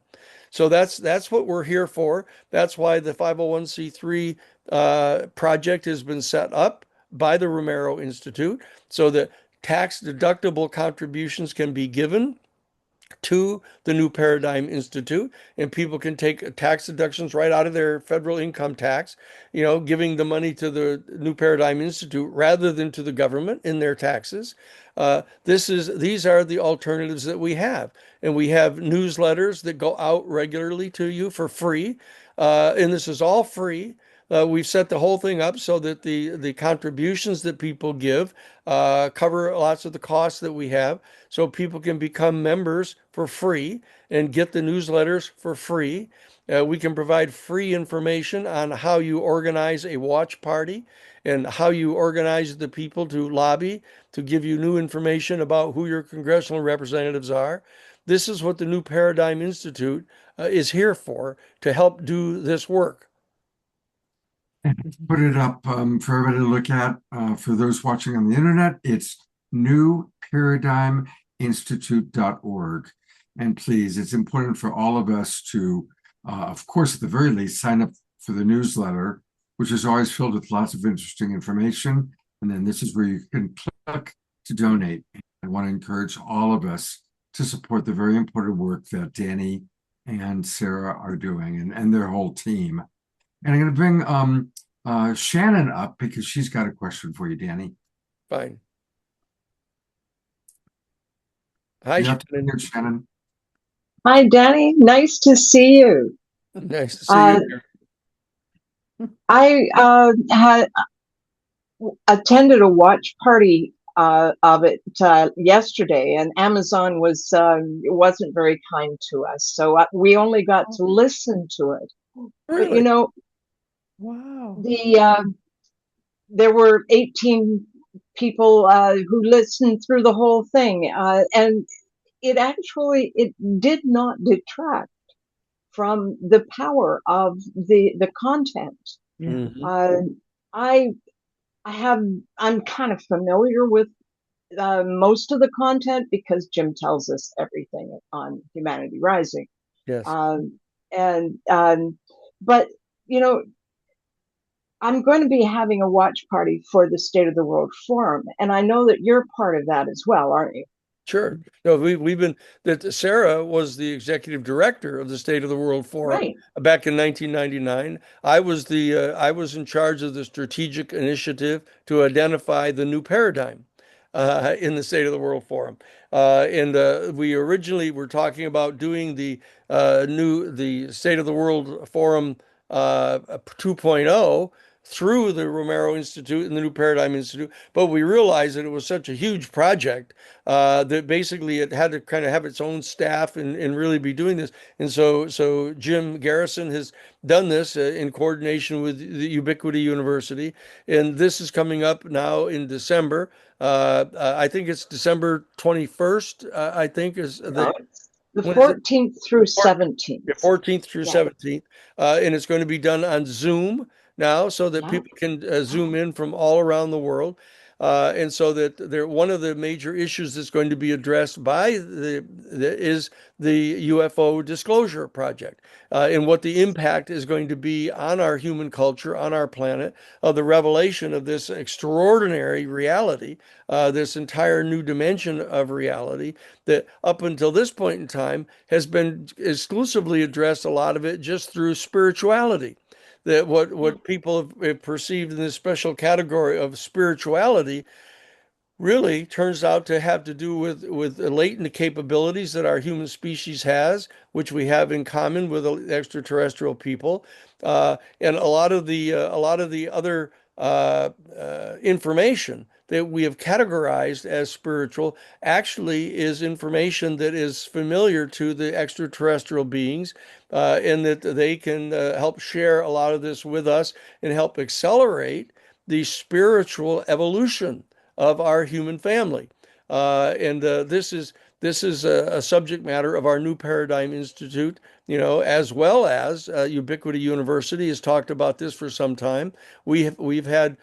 So that's what we're here for. That's why the 501c3 project has been set up by the Romero Institute so that tax deductible contributions can be given to the New Paradigm Institute, and people can take tax deductions right out of their federal income tax, giving the money to the New Paradigm Institute rather than to the government in their taxes. These are the alternatives that we have. And we have newsletters that go out regularly to you for free. And this is all free. We've set the whole thing up so that the contributions that people give cover lots of the costs that we have, so people can become members for free and get the newsletters for free. We can provide free information on how you organize a watch party and how you organize the people to lobby to give you new information about who your congressional representatives are. This is what the New Paradigm Institute is here for, to help do this work. Put it up for everybody to look at. For those watching on the internet, it's newparadigminstitute.org. And please, it's important for all of us to Of course, at the very least, sign up for the newsletter, which is always filled with lots of interesting information. And then this is where you can click to donate. I want to encourage all of us to support the very important work that Danny and Sara are doing, and their whole team. And I'm going to bring Shannon up because she's got a question for you, Danny. Fine. Hi, You have to be Shannon. here, Shannon. Hi, Danny. Nice to see you. Nice to see you here. I had attended a watch party of it yesterday, and Amazon wasn't very kind to us, so we only got to listen to it. But Really? Wow. There were 18 people who listened through the whole thing, and it did not detract from the power of the content. Mhm. I'm kind of familiar with most of the content because Jim tells us everything on Humanity Rising. Yes. But you know, I'm going to be having a watch party for the State of the World Forum, and I know that you're part of that as well, aren't you? Sure. No, we've been that Sara was the executive director of the State of the World Forum Right. back in 1999. I was in charge of the strategic initiative to identify the new paradigm in the State of the World Forum. And we originally were talking about doing the State of the World Forum 2.0 through the Romero Institute and the New Paradigm Institute, but we realized that it was such a huge project that basically it had to kind of have its own staff and really be doing this. And so Jim Garrison has done this in coordination with the Ubiquity University, and this is coming up now in December. I think it's December 21st. I think is No, it's the when is it? 14th through 17th. 14th through Yeah. 17th, and it's going to be done on Zoom now, so that Yeah. people can zoom in from all around the world. And so that one of the major issues that's going to be addressed by is the UFO disclosure project, and what the impact is going to be on our human culture, on our planet, of the revelation of this extraordinary reality, this entire new dimension of reality that up until this point in time has been exclusively addressed, a lot of it just through spirituality. That what people have perceived in this special category of spirituality really turns out to have to do with latent capabilities that our human species has, which we have in common with extraterrestrial people, and a lot of the other information that we have categorized as spiritual actually is information that is familiar to the extraterrestrial beings, and that they can help share a lot of this with us and help accelerate the spiritual evolution of our human family. And this is a subject matter of our New Paradigm Institute, as well as Ubiquity University has talked about this for some time. We've had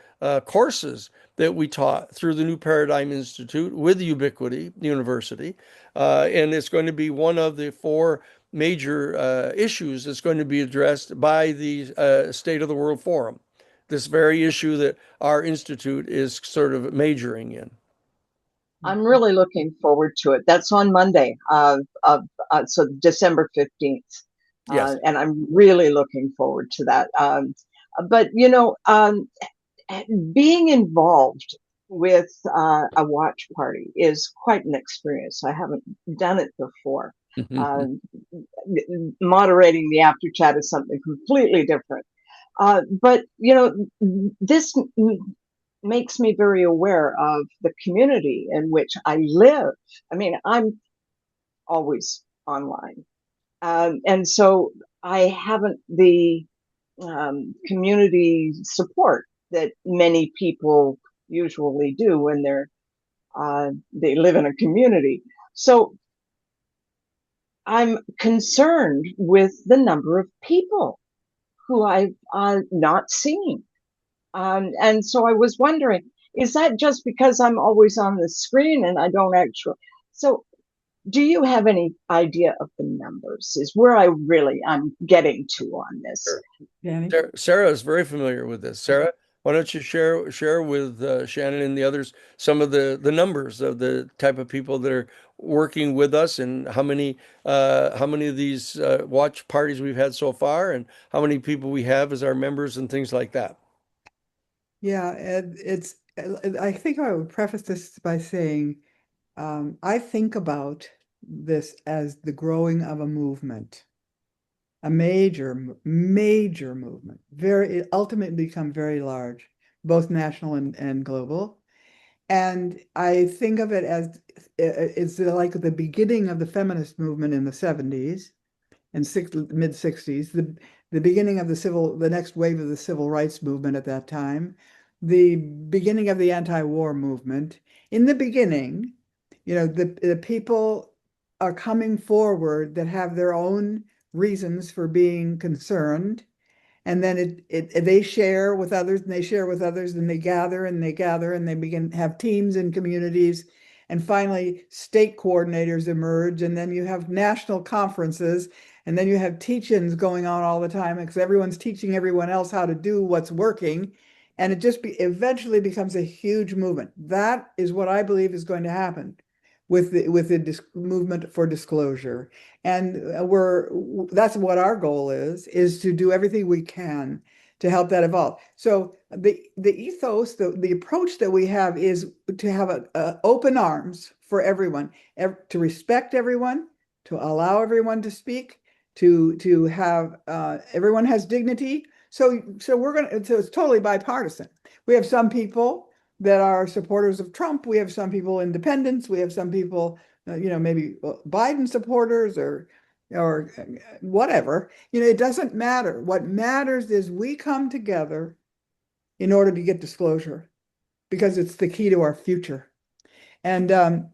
courses that we taught through the New Paradigm Institute with Ubiquity University, and it's going to be one of the four major issues that's going to be addressed by the State of the World Forum, this very issue that our institute is sort of majoring in. I'm really looking forward to it. That's on Monday, so December 15th. Yes. And I'm really looking forward to that. But, being involved with a watch party is quite an experience. I haven't done it before. Moderating the after chat is something completely different. But this makes me very aware of the community in which I live. I mean, I'm always online, and so I haven't the community support that many people usually do when they live in a community. So I'm concerned with the number of people who I've not seen. And so I was wondering, is that just because I'm always on the screen and I don't actually? So do you have any idea of the numbers? Is where I'm getting to on this. Danny? Sarah is very familiar with this. Sarah, why don't you share with Shannon and the others some of the numbers of the type of people that are working with us, and how many of these watch parties we've had so far, and how many people we have as our members and things like that. Yeah, and I think I would preface this by saying, I think about this as the growing of a movement, a major movement, it ultimately become very large, both national and global. And I think of it as it's like the beginning of the feminist movement in the 70s and mid 60s, the beginning of the next wave of the civil rights movement at that time, the beginning of the anti-war movement. In the beginning, the people are coming forward that have their own reasons for being concerned, and then they share with others, and they share with others, and they gather and they gather, and they begin to have teams and communities, and finally state coordinators emerge, and then you have national conferences, and then you have teach-ins going on all the time because everyone's teaching everyone else how to do what's working, and it just eventually becomes a huge movement. That is what I believe is going to happen with the movement for disclosure. And that's what our goal is to do everything we can to help that evolve. So the ethos, the approach that we have is to have open arms for everyone, to respect everyone, to allow everyone to speak, to have everyone has dignity. So it's totally bipartisan. We have some people that are supporters of Trump. We have some people independents. We have some people, maybe Biden supporters or whatever. It doesn't matter. What matters is we come together in order to get disclosure, because it's the key to our future. And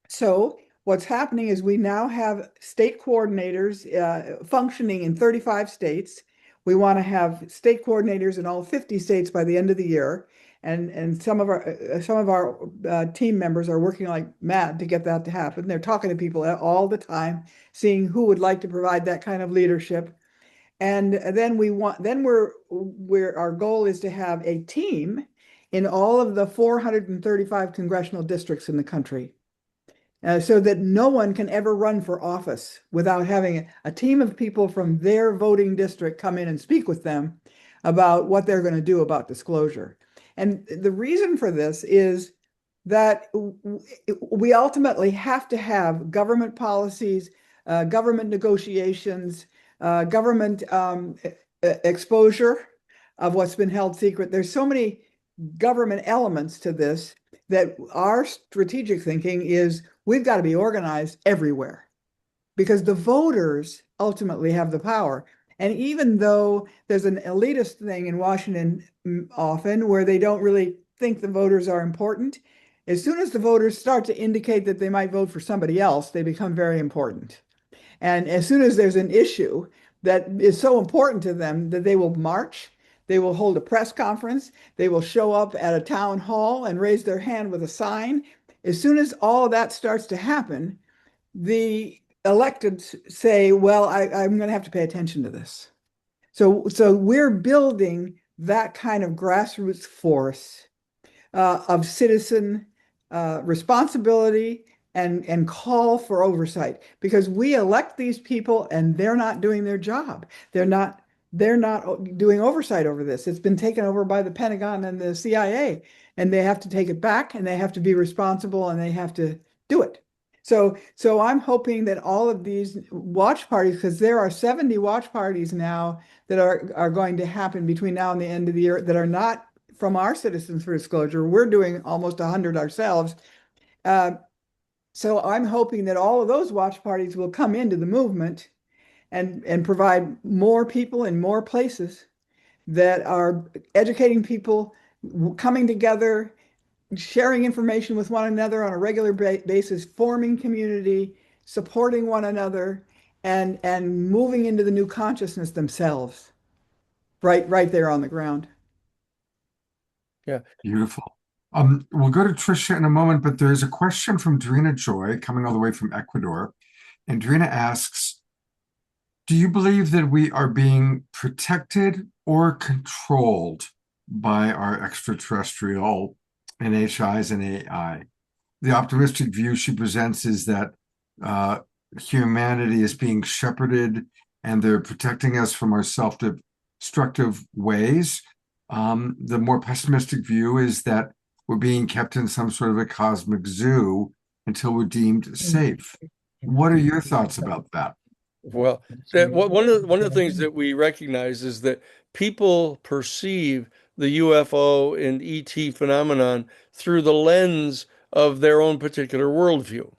so what's happening is we now have state coordinators functioning in 35 states. We want to have state coordinators in all 50 states by the end of the year. And some of our team members are working like mad to get that to happen. They're talking to people all the time, seeing who would like to provide that kind of leadership. And then our goal is to have a team in all of the 435 congressional districts in the country, so that no one can ever run for office without having a team of people from their voting district come in and speak with them about what they're going to do about disclosure. And the reason for this is that we ultimately have to have government policies, government negotiations, government exposure of what's been held secret. There's so many government elements to this that our strategic thinking is we've got to be organized everywhere, because the voters ultimately have the power. And even though there's an elitist thing in Washington often where they don't really think the voters are important, as soon as the voters start to indicate that they might vote for somebody else, they become very important. And as soon as there's an issue that is so important to them that they will march, they will hold a press conference, they will show up at a town hall and raise their hand with a sign. As soon as all of that starts to happen, the elected say, well, I'm going to have to pay attention to this. So we're building that kind of grassroots force of citizen responsibility and call for oversight, because we elect these people and they're not doing their job. They're not doing oversight over this. It's been taken over by the Pentagon and the CIA, and they have to take it back, and they have to be responsible, and they have to do it. So I'm hoping that all of these watch parties, because there are 70 watch parties now that are going to happen between now and the end of the year that are not from our Citizens for Disclosure. We're doing almost 100 ourselves. So I'm hoping that all of those watch parties will come into the movement and provide more people in more places that are educating people, coming together, sharing information with one another on a regular basis, forming community, supporting one another, and moving into the new consciousness themselves, right there on the ground. Yeah. Beautiful. We'll go to Tricia in a moment, but there's a question from Drina Joy coming all the way from Ecuador. And Drina asks, do you believe that we are being protected or controlled by our extraterrestrial NHIs and AI? The optimistic view she presents is that humanity is being shepherded and they're protecting us from our self-destructive ways. The more pessimistic view is that we're being kept in some sort of a cosmic zoo until we're deemed safe. What are your thoughts about that? Well, one of the things that we recognize is that people perceive the UFO and ET phenomenon through the lens of their own particular worldview.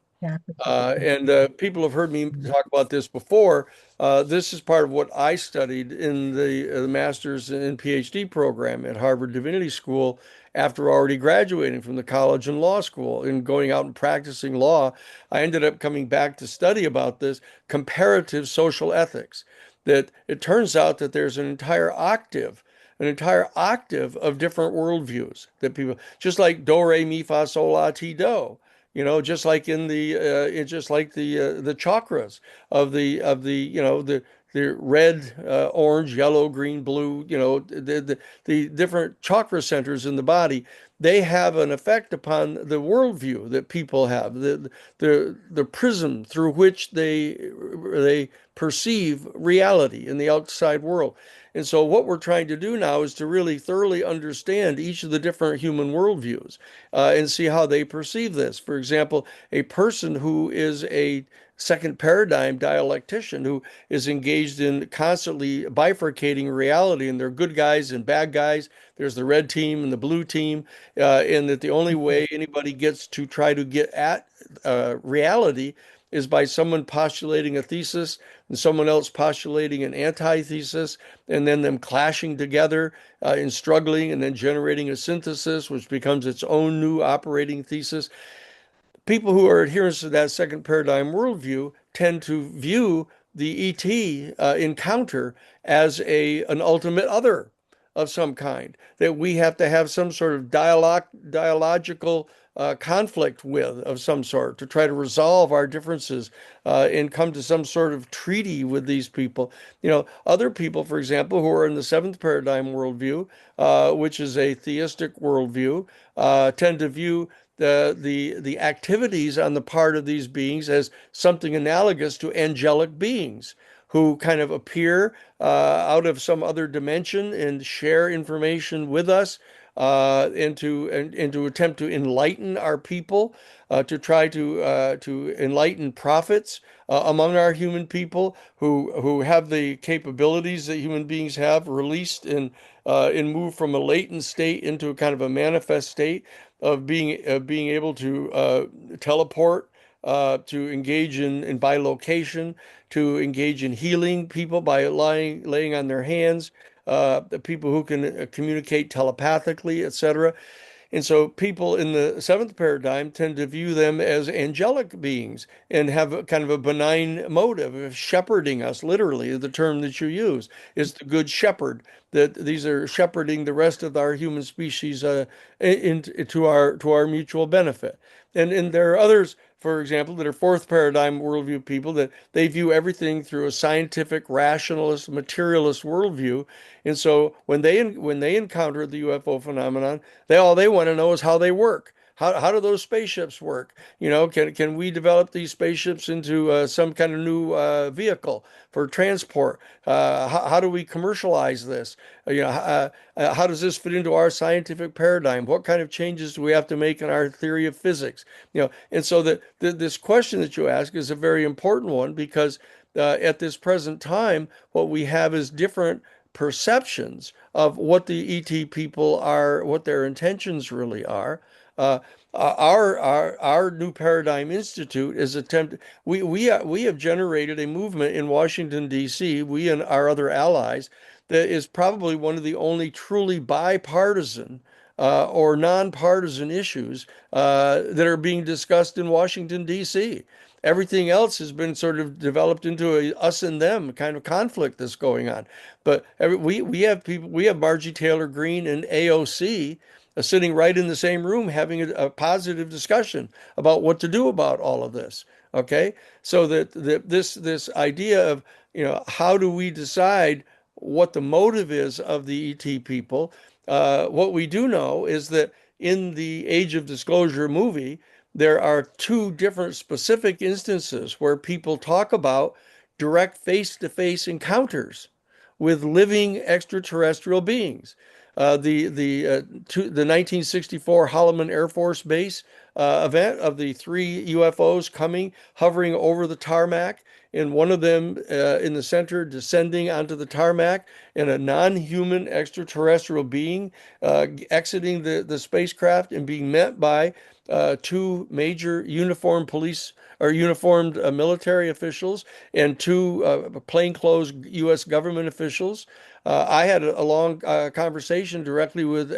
And people have heard me talk about this before. This is part of what I studied in the master's and PhD program at Harvard Divinity School after already graduating from the college and law school and going out and practicing law. I ended up coming back to study about this comparative social ethics. That it turns out that there's an entire octave of different worldviews that people, just like do, re, mi, fa, sol, la, ti, do. Just like in the just like the chakras of the red, orange, yellow, green, blue, the different chakra centers in the body, they have an effect upon the worldview that people have, the prism through which they perceive reality in the outside world. And so what we're trying to do now is to really thoroughly understand each of the different human worldviews and see how they perceive this. For example, a person who is a second paradigm dialectician who is engaged in constantly bifurcating reality, and there are good guys and bad guys. There's the red team and the blue team, and that the only way anybody gets to try to get at reality is by someone postulating a thesis and someone else postulating an antithesis, and then them clashing together and struggling, and then generating a synthesis, which becomes its own new operating thesis. People who are adherents to that second paradigm worldview tend to view the ET encounter as an ultimate other of some kind that we have to have some sort of dialogical conflict with of some sort to try to resolve our differences and come to some sort of treaty with these people. Other people, for example, who are in the seventh paradigm worldview, which is a theistic worldview, tend to view the activities on the part of these beings as something analogous to angelic beings who kind of appear out of some other dimension and share information with us and to attempt to enlighten our people, to try to enlighten prophets among our human people who have the capabilities that human beings have released and move from a latent state into a kind of a manifest state of being able to teleport, to engage in bilocation, to engage in healing people by laying on their hands, the people who can communicate telepathically, etc. And so people in the seventh paradigm tend to view them as angelic beings and have a kind of a benign motive of shepherding us, literally, the term that you use is the good shepherd, that these are shepherding the rest of our human species into our mutual benefit. And there are others, for example, that are fourth paradigm worldview people that they view everything through a scientific, rationalist, materialist worldview. And so when they encounter the UFO phenomenon, they want to know is how they work. How do those spaceships work? Can we develop these spaceships into some kind of new vehicle for transport? How do we commercialize this? How does this fit into our scientific paradigm? What kind of changes do we have to make in our theory of physics? And so this question that you ask is a very important one because at this present time, what we have is different perceptions of what the ET people are, what their intentions really are. Uh, our New Paradigm Institute is we have generated a movement in Washington, D.C., we and our other allies, that is probably one of the only truly bipartisan or nonpartisan issues that are being discussed in Washington, D.C. Everything else has been sort of developed into a us and them kind of conflict that's going on. But we have people, we have Margie Taylor Greene and AOC sitting right in the same room having a positive discussion about what to do about all of this. Okay, so that this idea of, how do we decide what the motive is of the ET people? What we do know is that in the Age of Disclosure movie, there are two different specific instances where people talk about direct face-to-face encounters with living extraterrestrial beings. The 1964 Holloman Air Force Base event of the three UFOs coming, hovering over the tarmac, and one of them in the center descending onto the tarmac, and a non-human extraterrestrial being exiting the spacecraft and being met by two major uniformed police or uniformed military officials and two plainclothes U.S. government officials. I had a long conversation directly with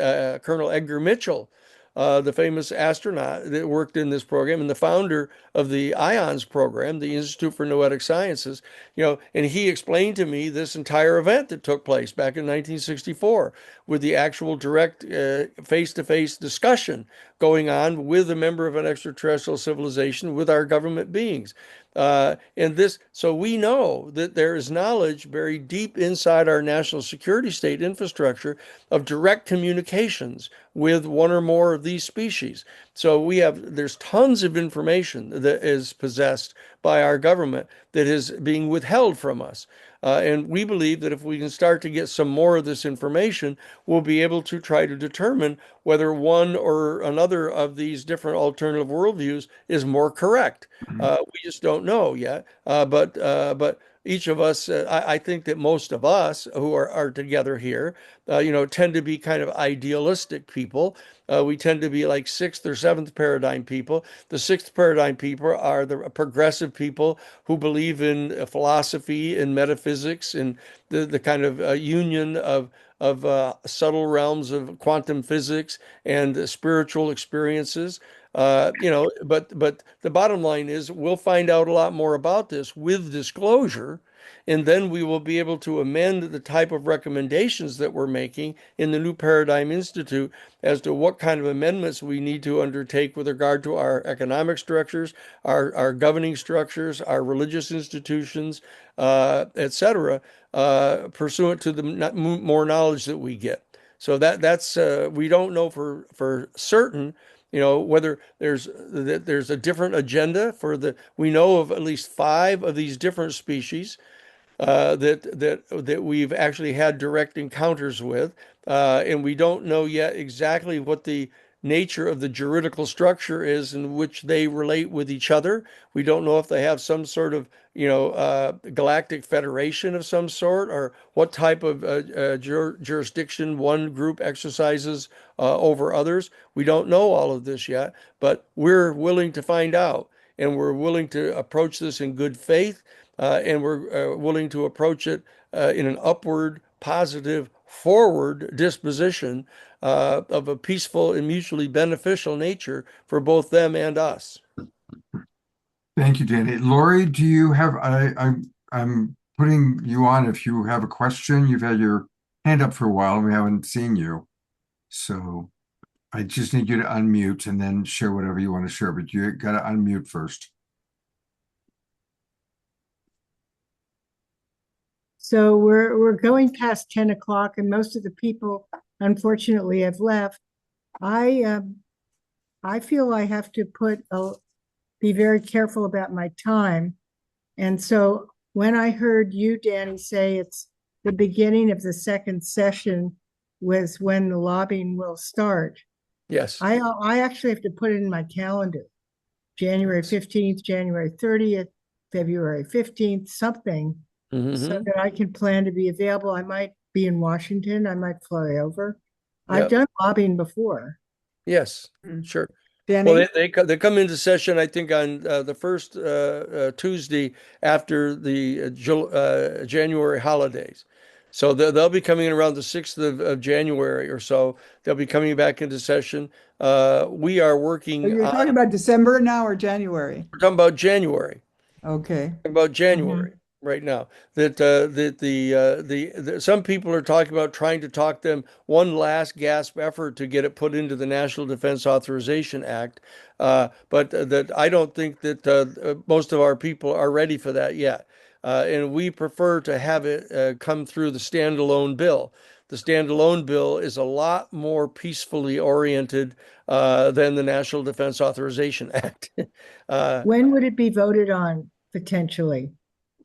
Colonel Edgar Mitchell, the famous astronaut that worked in this program and the founder of the IONS program, the Institute for Noetic Sciences, and he explained to me this entire event that took place back in 1964 with the actual direct face-to-face discussion going on with a member of an extraterrestrial civilization with our government beings. So we know that there is knowledge buried deep inside our national security state infrastructure of direct communications with one or more of these species. So there's tons of information that is possessed by our government that is being withheld from us. And we believe that if we can start to get some more of this information, we'll be able to try to determine whether one or another of these different alternative worldviews is more correct. We just don't know yet. But each of us, I think that most of us who are together here, tend to be kind of idealistic people. We tend to be like sixth or seventh paradigm people. The sixth paradigm people are the progressive people who believe in philosophy and metaphysics and the kind of union of subtle realms of quantum physics and spiritual experiences. But the bottom line is we'll find out a lot more about this with disclosure, and then we will be able to amend the type of recommendations that we're making in the New Paradigm Institute as to what kind of amendments we need to undertake with regard to our economic structures, our governing structures, our religious institutions, etc., pursuant to the more knowledge that we get. So that's we don't know for certain, whether there's a different agenda we know of at least 5 of these different species that we've actually had direct encounters with, and we don't know yet exactly what the nature of the juridical structure is in which they relate with each other. We don't know if they have some sort of, galactic federation of some sort, or what type of jurisdiction one group exercises over others. We don't know all of this yet, but we're willing to find out, and we're willing to approach this in good faith, and we're willing to approach it in an upward, positive, forward disposition of a peaceful and mutually beneficial nature for both them and us. Thank you, Danny. Lori, do you have, I'm putting you on if you have a question. You've had your hand up for a while and we haven't seen you. So I just need you to unmute and then share whatever you want to share, but you got to unmute first. So we're going past 10 o'clock and most of the people unfortunately have left. I feel I have to be very careful about my time. And so when I heard you, Danny, say it's the beginning of the second session was when the lobbying will start. Yes. I actually have to put it in my calendar. January 15th, January 30th, February 15th, something, so that I can plan to be available. I might be in Washington. I might fly over. I've done lobbying before. Yes, sure. Danny? Well, they come into session, I think, on the first Tuesday after the January holidays. So they'll be coming in around the 6th of January or so. They'll be coming back into session. We are working You're talking about December now or January? We're talking about January. Okay. About January. right now. That some people are talking about trying to talk them one last gasp effort to get it put into the National Defense Authorization Act, but that I don't think that most of our people are ready for that yet. And we prefer to have it come through the standalone bill. The standalone bill is a lot more peacefully oriented than the National Defense Authorization Act. When would it be voted on potentially?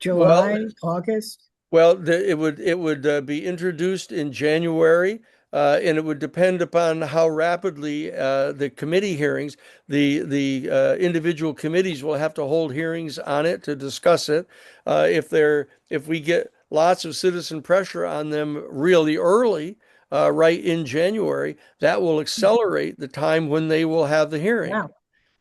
Well, July, August? Well, it would be introduced in January, and it would depend upon how rapidly the committee hearings, the individual committees will have to hold hearings on it to discuss it. If we get lots of citizen pressure on them really early, right in January, that will accelerate the time when they will have the hearing. Wow.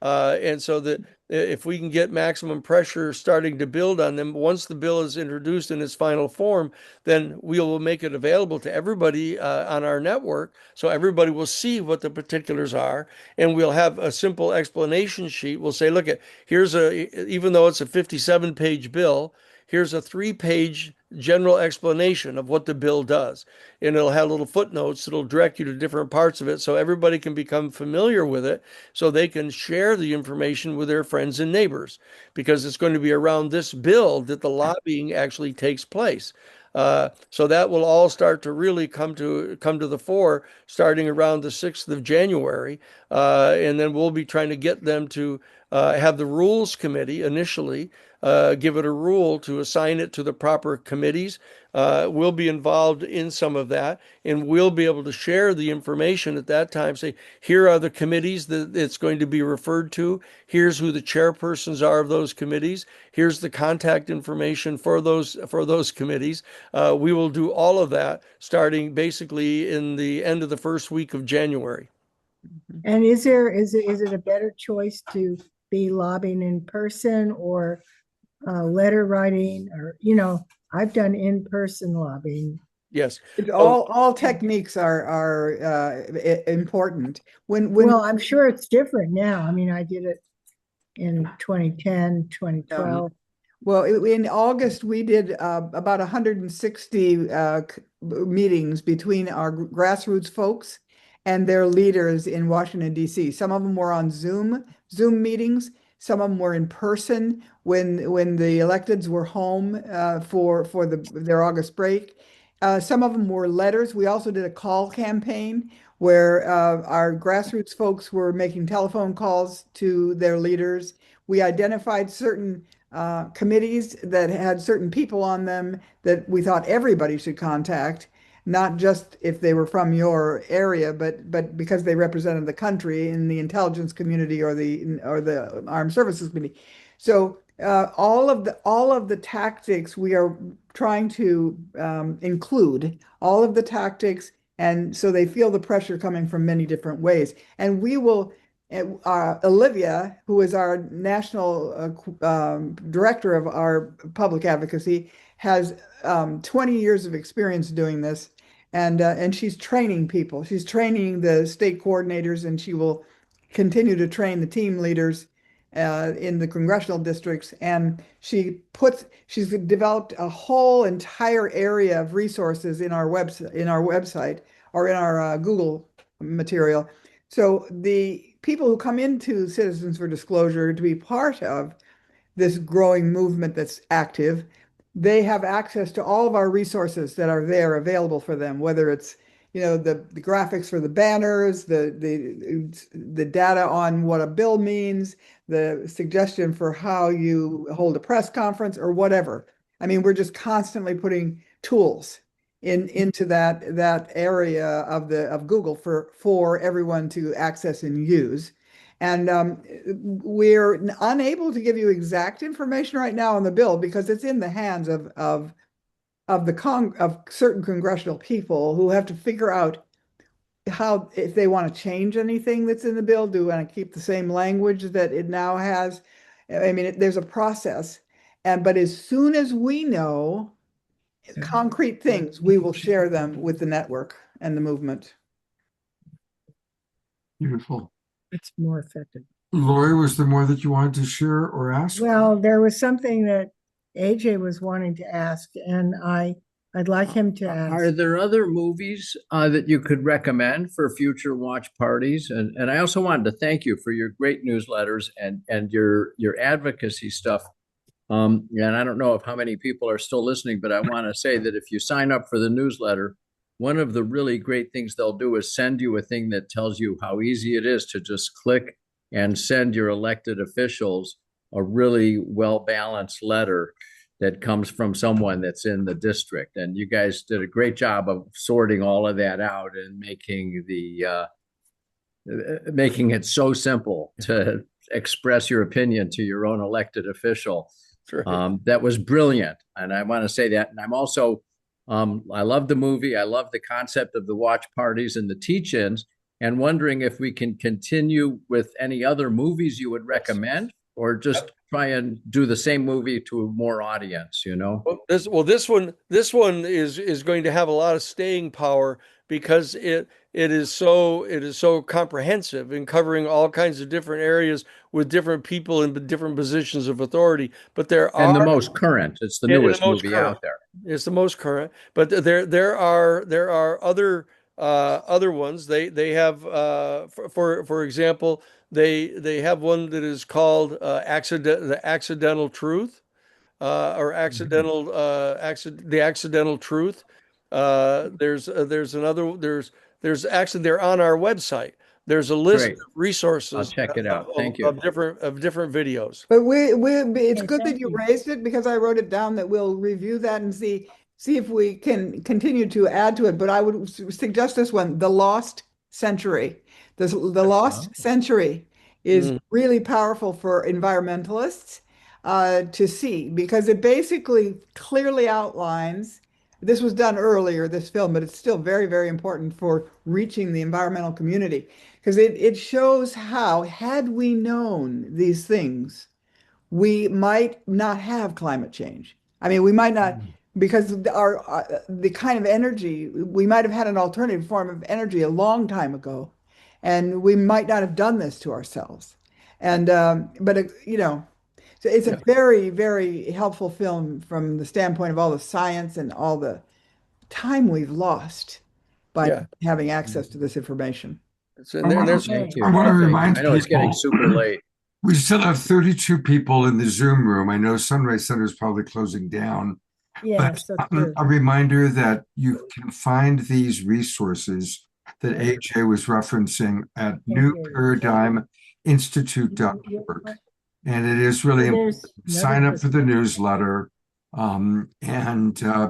And so that if we can get maximum pressure starting to build on them, once the bill is introduced in its final form, then we will make it available to everybody on our network. So everybody will see what the particulars are. And we'll have a simple explanation sheet. We'll say, look, even though it's a 57-page bill, here's a 3-page general explanation of what the bill does. And it'll have little footnotes that'll direct you to different parts of it so everybody can become familiar with it so they can share the information with their friends and neighbors because it's going to be around this bill that the lobbying actually takes place. So that will all start to really come to the fore starting around the 6th of January. And then we'll be trying to get them to have the rules committee initially give it a rule to assign it to the proper committees. We'll be involved in some of that, and we'll be able to share the information at that time. Say, here are the committees that it's going to be referred to. Here's who the chairpersons are of those committees. Here's the contact information for those committees. We will do all of that starting basically in the end of the first week of January. And is it a better choice to be lobbying in person or letter writing, or I've done in-person lobbying. Yes. All techniques are important. When Well, I'm sure it's different now. I mean, I did it in 2010, 2012. Well, in August, we did about 160 meetings between our grassroots folks and their leaders in Washington, D.C. Some of them were on Zoom meetings. Some of them were in person when the electeds were home for their August break. Some of them were letters. We also did a call campaign where our grassroots folks were making telephone calls to their leaders. We identified certain committees that had certain people on them that we thought everybody should contact, not just if they were from your area, but because they represented the country in the intelligence community or the armed services community. So all of the tactics we are trying to include all of the tactics, and so they feel the pressure coming from many different ways. And we will. Olivia, who is our national director of our public advocacy, has 20 years of experience doing this, and she's training people. She's training the state coordinators, and she will continue to train the team leaders in the congressional districts. And she's developed a whole entire area of resources in our website or in our Google material. So the people who come into Citizens for Disclosure to be part of this growing movement that's active, they have access to all of our resources that are there available for them, whether it's the graphics for the banners, the data on what a bill means, the suggestion for how you hold a press conference or whatever. I mean, we're just constantly putting tools into that area of Google for everyone to access and use. And we're unable to give you exact information right now on the bill because it's in the hands of certain congressional people who have to figure out how, if they want to change anything that's in the bill, do we want to keep the same language that it now has? I mean, there's a process. But as soon as we know concrete things, we will share them with the network and the movement. Beautiful. It's more effective. Lori, was there more that you wanted to share or ask? Well, there was something that AJ was wanting to ask, and I'd like him to Are ask. there other movies that you could recommend for future watch parties? And I also wanted to thank you for your great newsletters and your advocacy stuff. And I don't know if how many people are still listening, but I want to say that if you sign up for the newsletter, one of the really great things they'll do is send you a thing that tells you how easy it is to just click and send your elected officials a really well-balanced letter that comes from someone that's in the district. And you guys did a great job of sorting all of that out and making it so simple to express your opinion to your own elected official. Sure. That was brilliant. And I want to say that. And I'm also, I love the movie. I love the concept of the watch parties and the teach-ins, and wondering if we can continue with any other movies you would recommend, or just try and do the same movie to a more audience, you know? This one is going to have a lot of staying power because it is so comprehensive in covering all kinds of different areas with different people in different positions of authority. But there And the are most current. It's the and newest most movie current. out there. It's the most current, but there are other ones. They have for example, they have one that is called the accidental truth, or the accidental truth. There's another there's actually, they're on our website. There's a list Great. of resources I'll check it out. Thank you. of different videos. But it's Okay, good that thank you you. raised it, because I wrote it down that we'll review that and see if we can continue to add to it. But I would suggest this one, The Lost Century. The Lost Century is Mm. really powerful for environmentalists to see, because it basically clearly outlines, this was done earlier, this film, but it's still very, very important for reaching the environmental community, because it shows how, had we known these things, we might not have climate change. I mean, we might not, because the kind of energy, we might have had an alternative form of energy a long time ago, and we might not have done this to ourselves. And but so it's a very, very helpful film from the standpoint of all the science and all the time we've lost by Yeah. having access to this information. And there's Thank you. I want to Thank you. remind I know it's getting people- super late. We still have 32 people in the Zoom room. I know Sunrise Center is probably closing down. Yes, that's true. A reminder that you can find these resources that AJ was referencing at newparadigminstitute.org. And it is really important. Sign up for the newsletter, and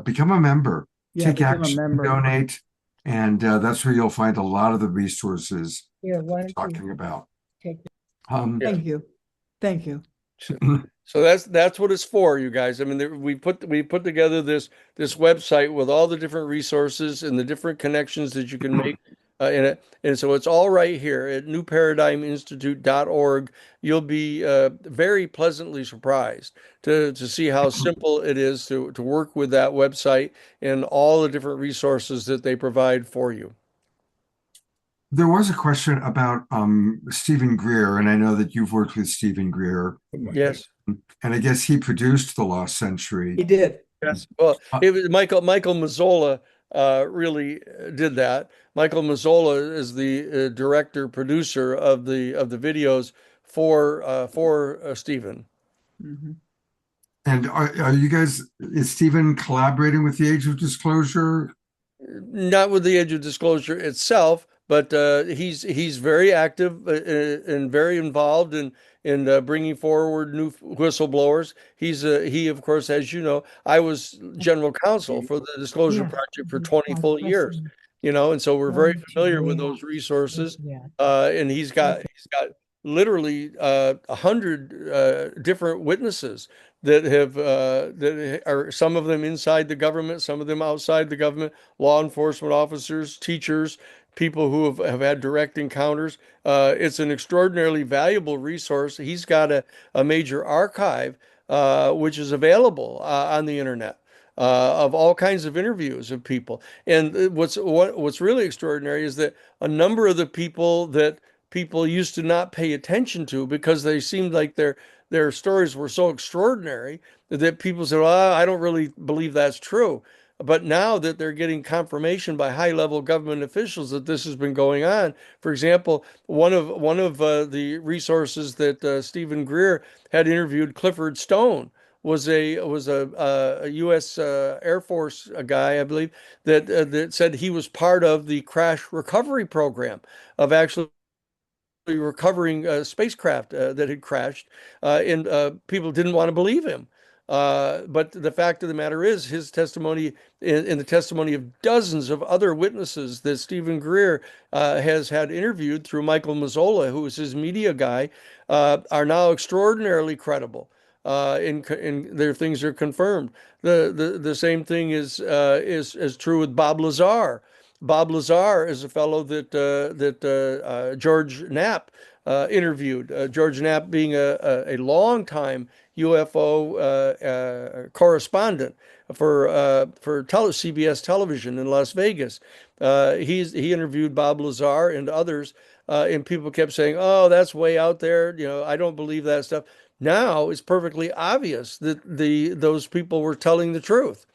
become a member. Yeah, Take become a action, member. donate, and that's where you'll find a lot of the resources Here, why we're don't you talking about. take Thank you. Thank you. So that's what it's for, you guys. I mean, we put together this website with all the different resources and the different connections that you can make in it. And so it's all right here at newparadigminstitute.org. You'll be very pleasantly surprised to see how simple it is to work with that website and all the different resources that they provide for you. There was a question about Stephen Greer, and I know that you've worked with Stephen Greer, Yes. and I guess he produced The Lost Century. He did. Yes. Well, it was Michael Mazzola really did that. Michael Mazzola is the director producer of the videos for Stephen. Mhm. And are you guys, is Stephen collaborating with the Age of Disclosure? Not with the Age of Disclosure itself, but he's very active and very involved in bringing forward new whistleblowers. He, of course, as you know, I was general counsel for the Disclosure Project for 20 full years, and so we're very familiar with those resources. And he's got literally 100 different witnesses that are, some of them inside the government, some of them outside the government, law enforcement officers, teachers, people who have had direct encounters. It's an extraordinarily valuable resource. He's got a major archive, which is available on the internet, of all kinds of interviews of people. And what's really extraordinary is that a number of the people that people used to not pay attention to because they seemed like their stories were so extraordinary that people said, well, I don't really believe that's true. But now that they're getting confirmation by high-level government officials that this has been going on, for example, one of the resources that Stephen Greer had interviewed, Clifford Stone, was a U.S. Air Force guy, I believe, that said he was part of the crash recovery program of actually recovering spacecraft that had crashed, and people didn't want to believe him. But the fact of the matter is, his testimony in the testimony of dozens of other witnesses that Stephen Greer has had interviewed through Michael Mazzola, who is his media guy, are now extraordinarily credible. In their things are confirmed. The same thing is true with Bob Lazar. Bob Lazar is a fellow that George Knapp interviewed. George Knapp being a longtime UFO correspondent for CBS television in Las Vegas. He interviewed Bob Lazar and others, and people kept saying, "Oh, that's way out there. I don't believe that stuff." Now it's perfectly obvious that those people were telling the truth.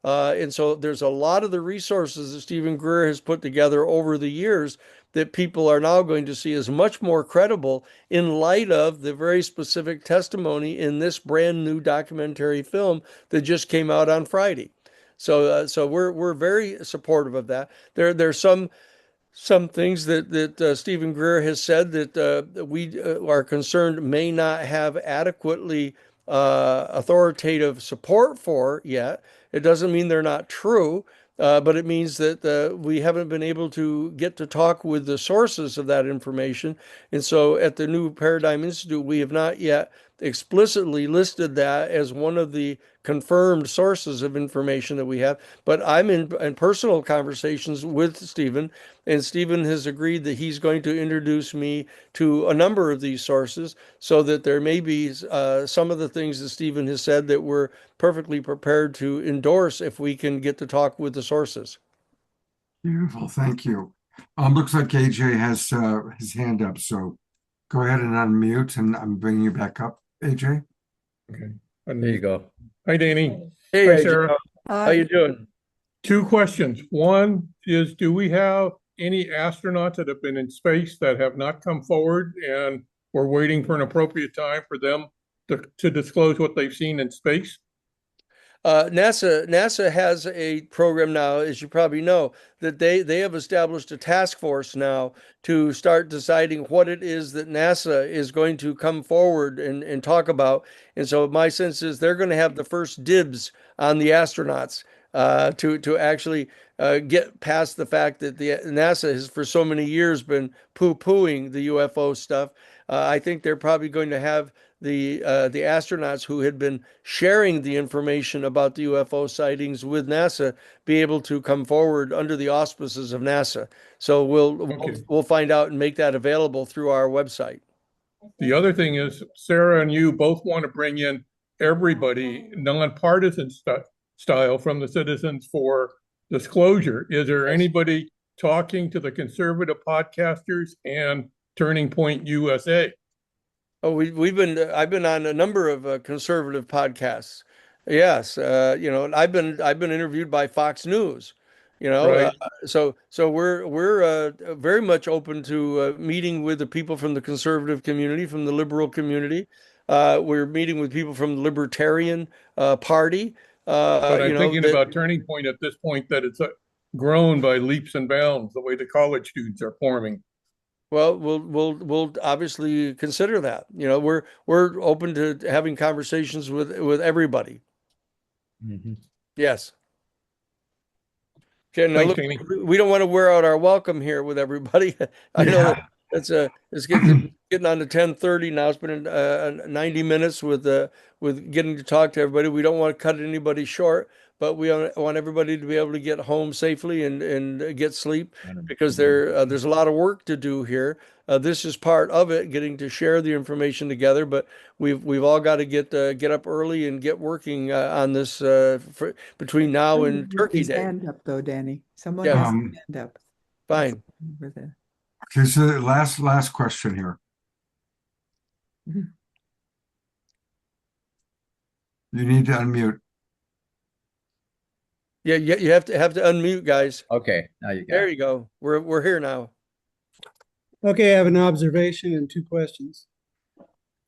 And so there's a lot of the resources that Stephen Greer has put together over the years that people are now going to see as much more credible in light of the very specific testimony in this brand new documentary film that just came out on Friday. So we're very supportive of that. There's some things that Stephen Greer has said that we are concerned may not have adequately authoritative support for yet. It doesn't mean they're not true, but it means that we haven't been able to get to talk with the sources of that information. And so at the New Paradigm Institute, we have not yet explicitly listed that as one of the confirmed sources of information that we have. But I'm in personal conversations with Stephen, and Stephen has agreed that he's going to introduce me to a number of these sources so that there may be some of the things that Stephen has said that we're perfectly prepared to endorse if we can get to talk with the sources. Beautiful, thank you. Looks like AJ has his hand up, so go ahead and unmute, and I'm bringing you back up, AJ. Okay. There you go. Hi, Danny. Hey, Hi, AJ, Sarah. how you doing? Two questions. One is, do we have any astronauts that have been in space that have not come forward and we're waiting for an appropriate time for them to disclose what they've seen in space? NASA has a program now, as you probably know, that they have established a task force now to start deciding what it is that NASA is going to come forward and talk about. And so my sense is they're going to have the first dibs on the astronauts to actually get past the fact that the NASA has for so many years been poo-pooing the UFO stuff. I think they're probably going to have the astronauts who had been sharing the information about the UFO sightings with NASA be able to come forward under the auspices of NASA. So we'll find out and make that available through our website. The other thing is, Sarah and you both want to bring in everybody, nonpartisan style, from the Citizens for Disclosure. Is there anybody talking to the conservative podcasters and Turning Point USA? Oh, I've been on a number of conservative podcasts. Yes, I've been interviewed by Fox News. Right. So we're very much open to meeting with the people from the conservative community, from the liberal community. We're meeting with people from the Libertarian Party. But I'm thinking that about Turning Point at this point, that it's grown by leaps and bounds, the way the college students are forming. Well, we'll obviously consider that. We're open to having conversations with everybody. Mhm. Yes. Okay, now Thanks, look, Danny. we don't want to wear out our welcome here with everybody. I know that it's getting on to 10:30 now. It's been 90 minutes with getting to talk to everybody. We don't want to cut anybody short, but we want everybody to be able to get home safely and get sleep, because there's a lot of work to do here. This is part of it, getting to share the information together, but we've all got to get up early and get working on this between now and Turkey His Day. hand up though, Danny. Someone Yeah. has his hand up. Fine. Over there. Okay, so last question here. You need to unmute. Yeah, you have to unmute, guys. Okay, now you got There it. you go. We're here now. Okay, I have an observation and two questions.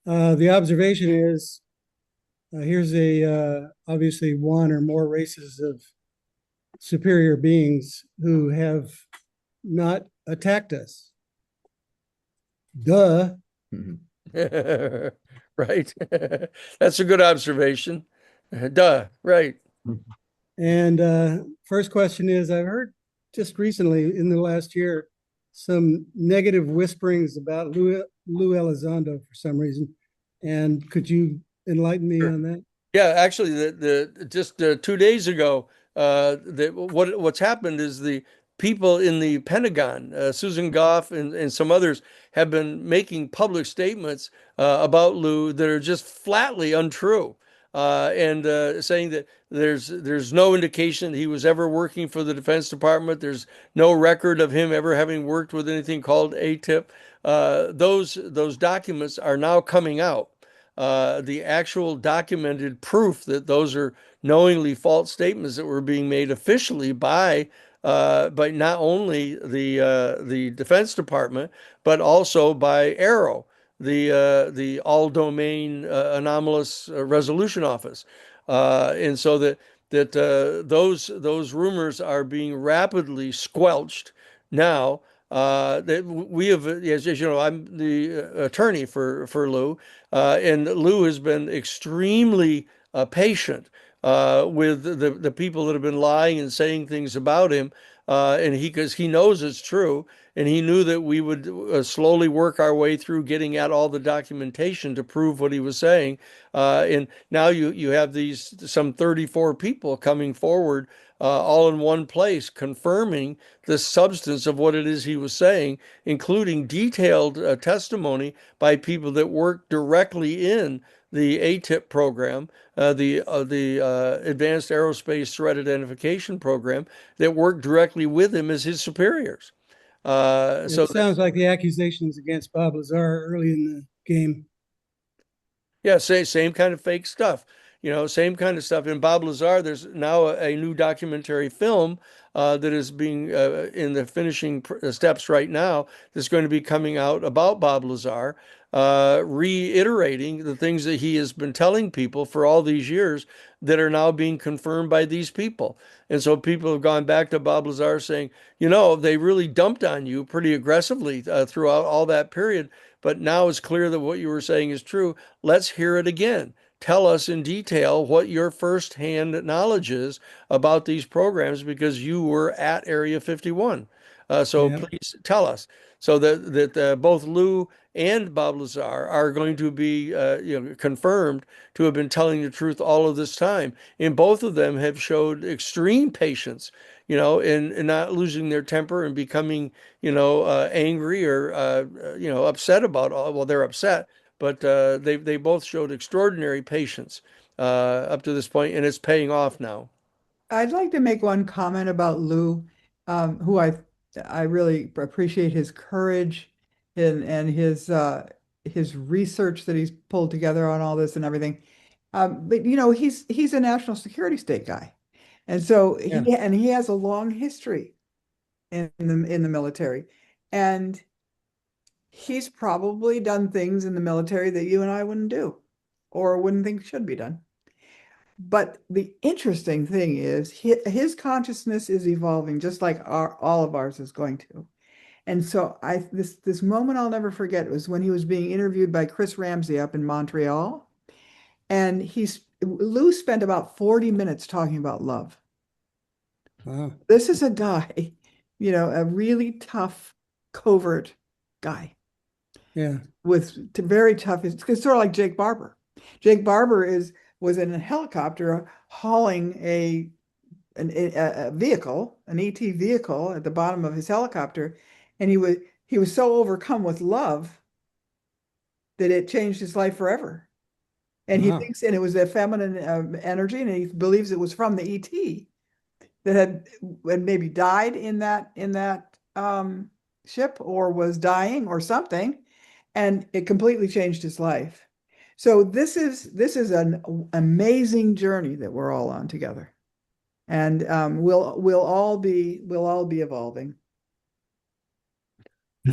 The observation is, here's obviously one or more races of superior beings who have not attacked us. Duh. Right. That's a good observation. Duh. Right. And first question is, I've heard just recently in the last year some negative whisperings about Lou Elizondo for some reason. And could you enlighten me on that? Yeah, actually, the just 2 days ago, what's happened is the people in the Pentagon, Susan Goff and some others, have been making public statements about Lou that are just flatly untrue, and saying that there's no indication that he was ever working for the Defense Department. There's no record of him ever having worked with anything called ATIP. Those documents are now coming out. The actual documented proof that those are knowingly false statements that were being made officially by not only the Defense Department but also by Arrow, the All Domain Anomalous Resolution Office, and so those rumors are being rapidly squelched now. That we have, as you know, I'm the attorney for Lou, and Lou has been extremely patient with the people that have been lying and saying things about him, and because he knows it's true, and he knew that we would slowly work our way through getting at all the documentation to prove what he was saying. And now you have these some 34 people coming forward all in one place, confirming the substance of what it is he was saying, including detailed testimony by people that work directly in the ATIP program, the Advanced Aerospace Threat Identification Program, that work directly with him as his superiors. It sounds like the accusations against Bob Lazar early in the game. Yeah, same kind of fake stuff. Same kind of stuff. In Bob Lazar, there's now a new documentary film that is being in the finishing steps right now. That's going to be coming out about Bob Lazar, reiterating the things that he has been telling people for all these years that are now being confirmed by these people. And so people have gone back to Bob Lazar saying, they really dumped on you pretty aggressively throughout all that period. But now it's clear that what you were saying is true. Let's hear it again. Tell us in detail what your firsthand knowledge is about these programs because you were at Area 51. So Yeah. please tell us. So that both Lou and Bob Lazar are going to be confirmed to have been telling the truth all of this time. And both of them have showed extreme patience, in not losing their temper and becoming, angry or, upset about all. Well, they're upset, but they both showed extraordinary patience up to this point, and it's paying off now. I'd like to make one comment about Lou, who I really appreciate his courage and his research that he's pulled together on all this and everything. But he's a national security state guy, and so he has a long history in the military, and he's probably done things in the military that you and I wouldn't do, or wouldn't think should be done. But the interesting thing is his consciousness is evolving just like all of ours is going to. And so this moment I'll never forget was when he was being interviewed by Chris Ramsey up in Montreal. And Lou spent about 40 minutes talking about love. Wow. This is a guy, a really tough, covert guy. Yeah. With very tough, it's sort of like Jake Barber. Jake Barber was in a helicopter hauling a vehicle, an ET vehicle at the bottom of his helicopter, and he was so overcome with love that it changed his life forever. And he thinks, and it was a feminine energy, and he believes it was from the ET that had maybe died in that ship or was dying or something, and it completely changed his life. So this is an amazing journey that we're all on together. And we'll all be evolving.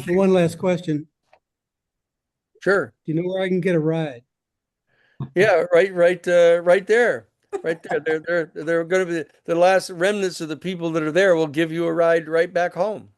One last question. Sure. Do you know where I can get a ride? Yeah, right there. Right there. They're going to be the last remnants of the people that are there will give you a ride right back home.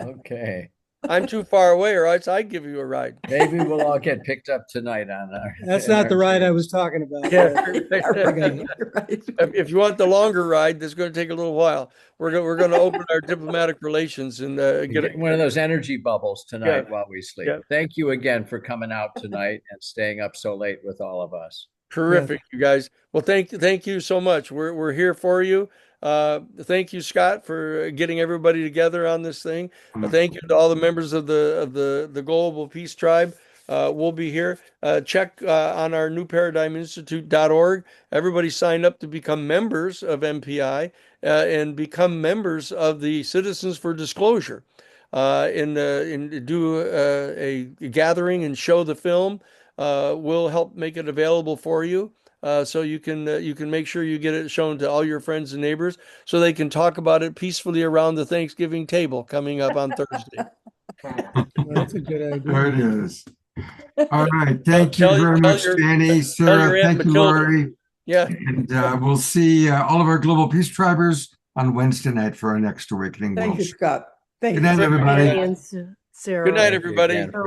Okay. I'm too far away, or else I'd give you a ride. Maybe we'll all get picked up tonight on our. That's not the ride I was talking about. Yeah. Right. If you want the longer ride, that's going to take a little while. We're going to open our diplomatic relations and Get one of those energy bubbles tonight Yeah. while we sleep. Yeah. Thank you again for coming out tonight and staying up so late with all of us. Terrific, you guys. Well, thank you so much. We're here for you. Thank you, Scott, for getting everybody together on this thing. Thank you to all the members of the Global Peace Tribe. We'll be here. Check on our newparadigminstitute.org. Everybody sign up to become members of MPI and become members of the Citizens for Disclosure. And do a gathering and show the film. We'll help make it available for you. So you can make sure you get it shown to all your friends and neighbors so they can talk about it peacefully around the Thanksgiving table coming up on Thursday. That's a good idea. There it is. All right. Thank you Tell very much, your- Danny, your Sarah. Aunt Thank you, Matilda. Lori. Yeah. And we'll see all of our Global Peace Tribers on Wednesday night for our next Awakening Thank you, World. Scott. Thank Good you. night, everybody. Danny and Sarah. Good night, Thank you everybody. again for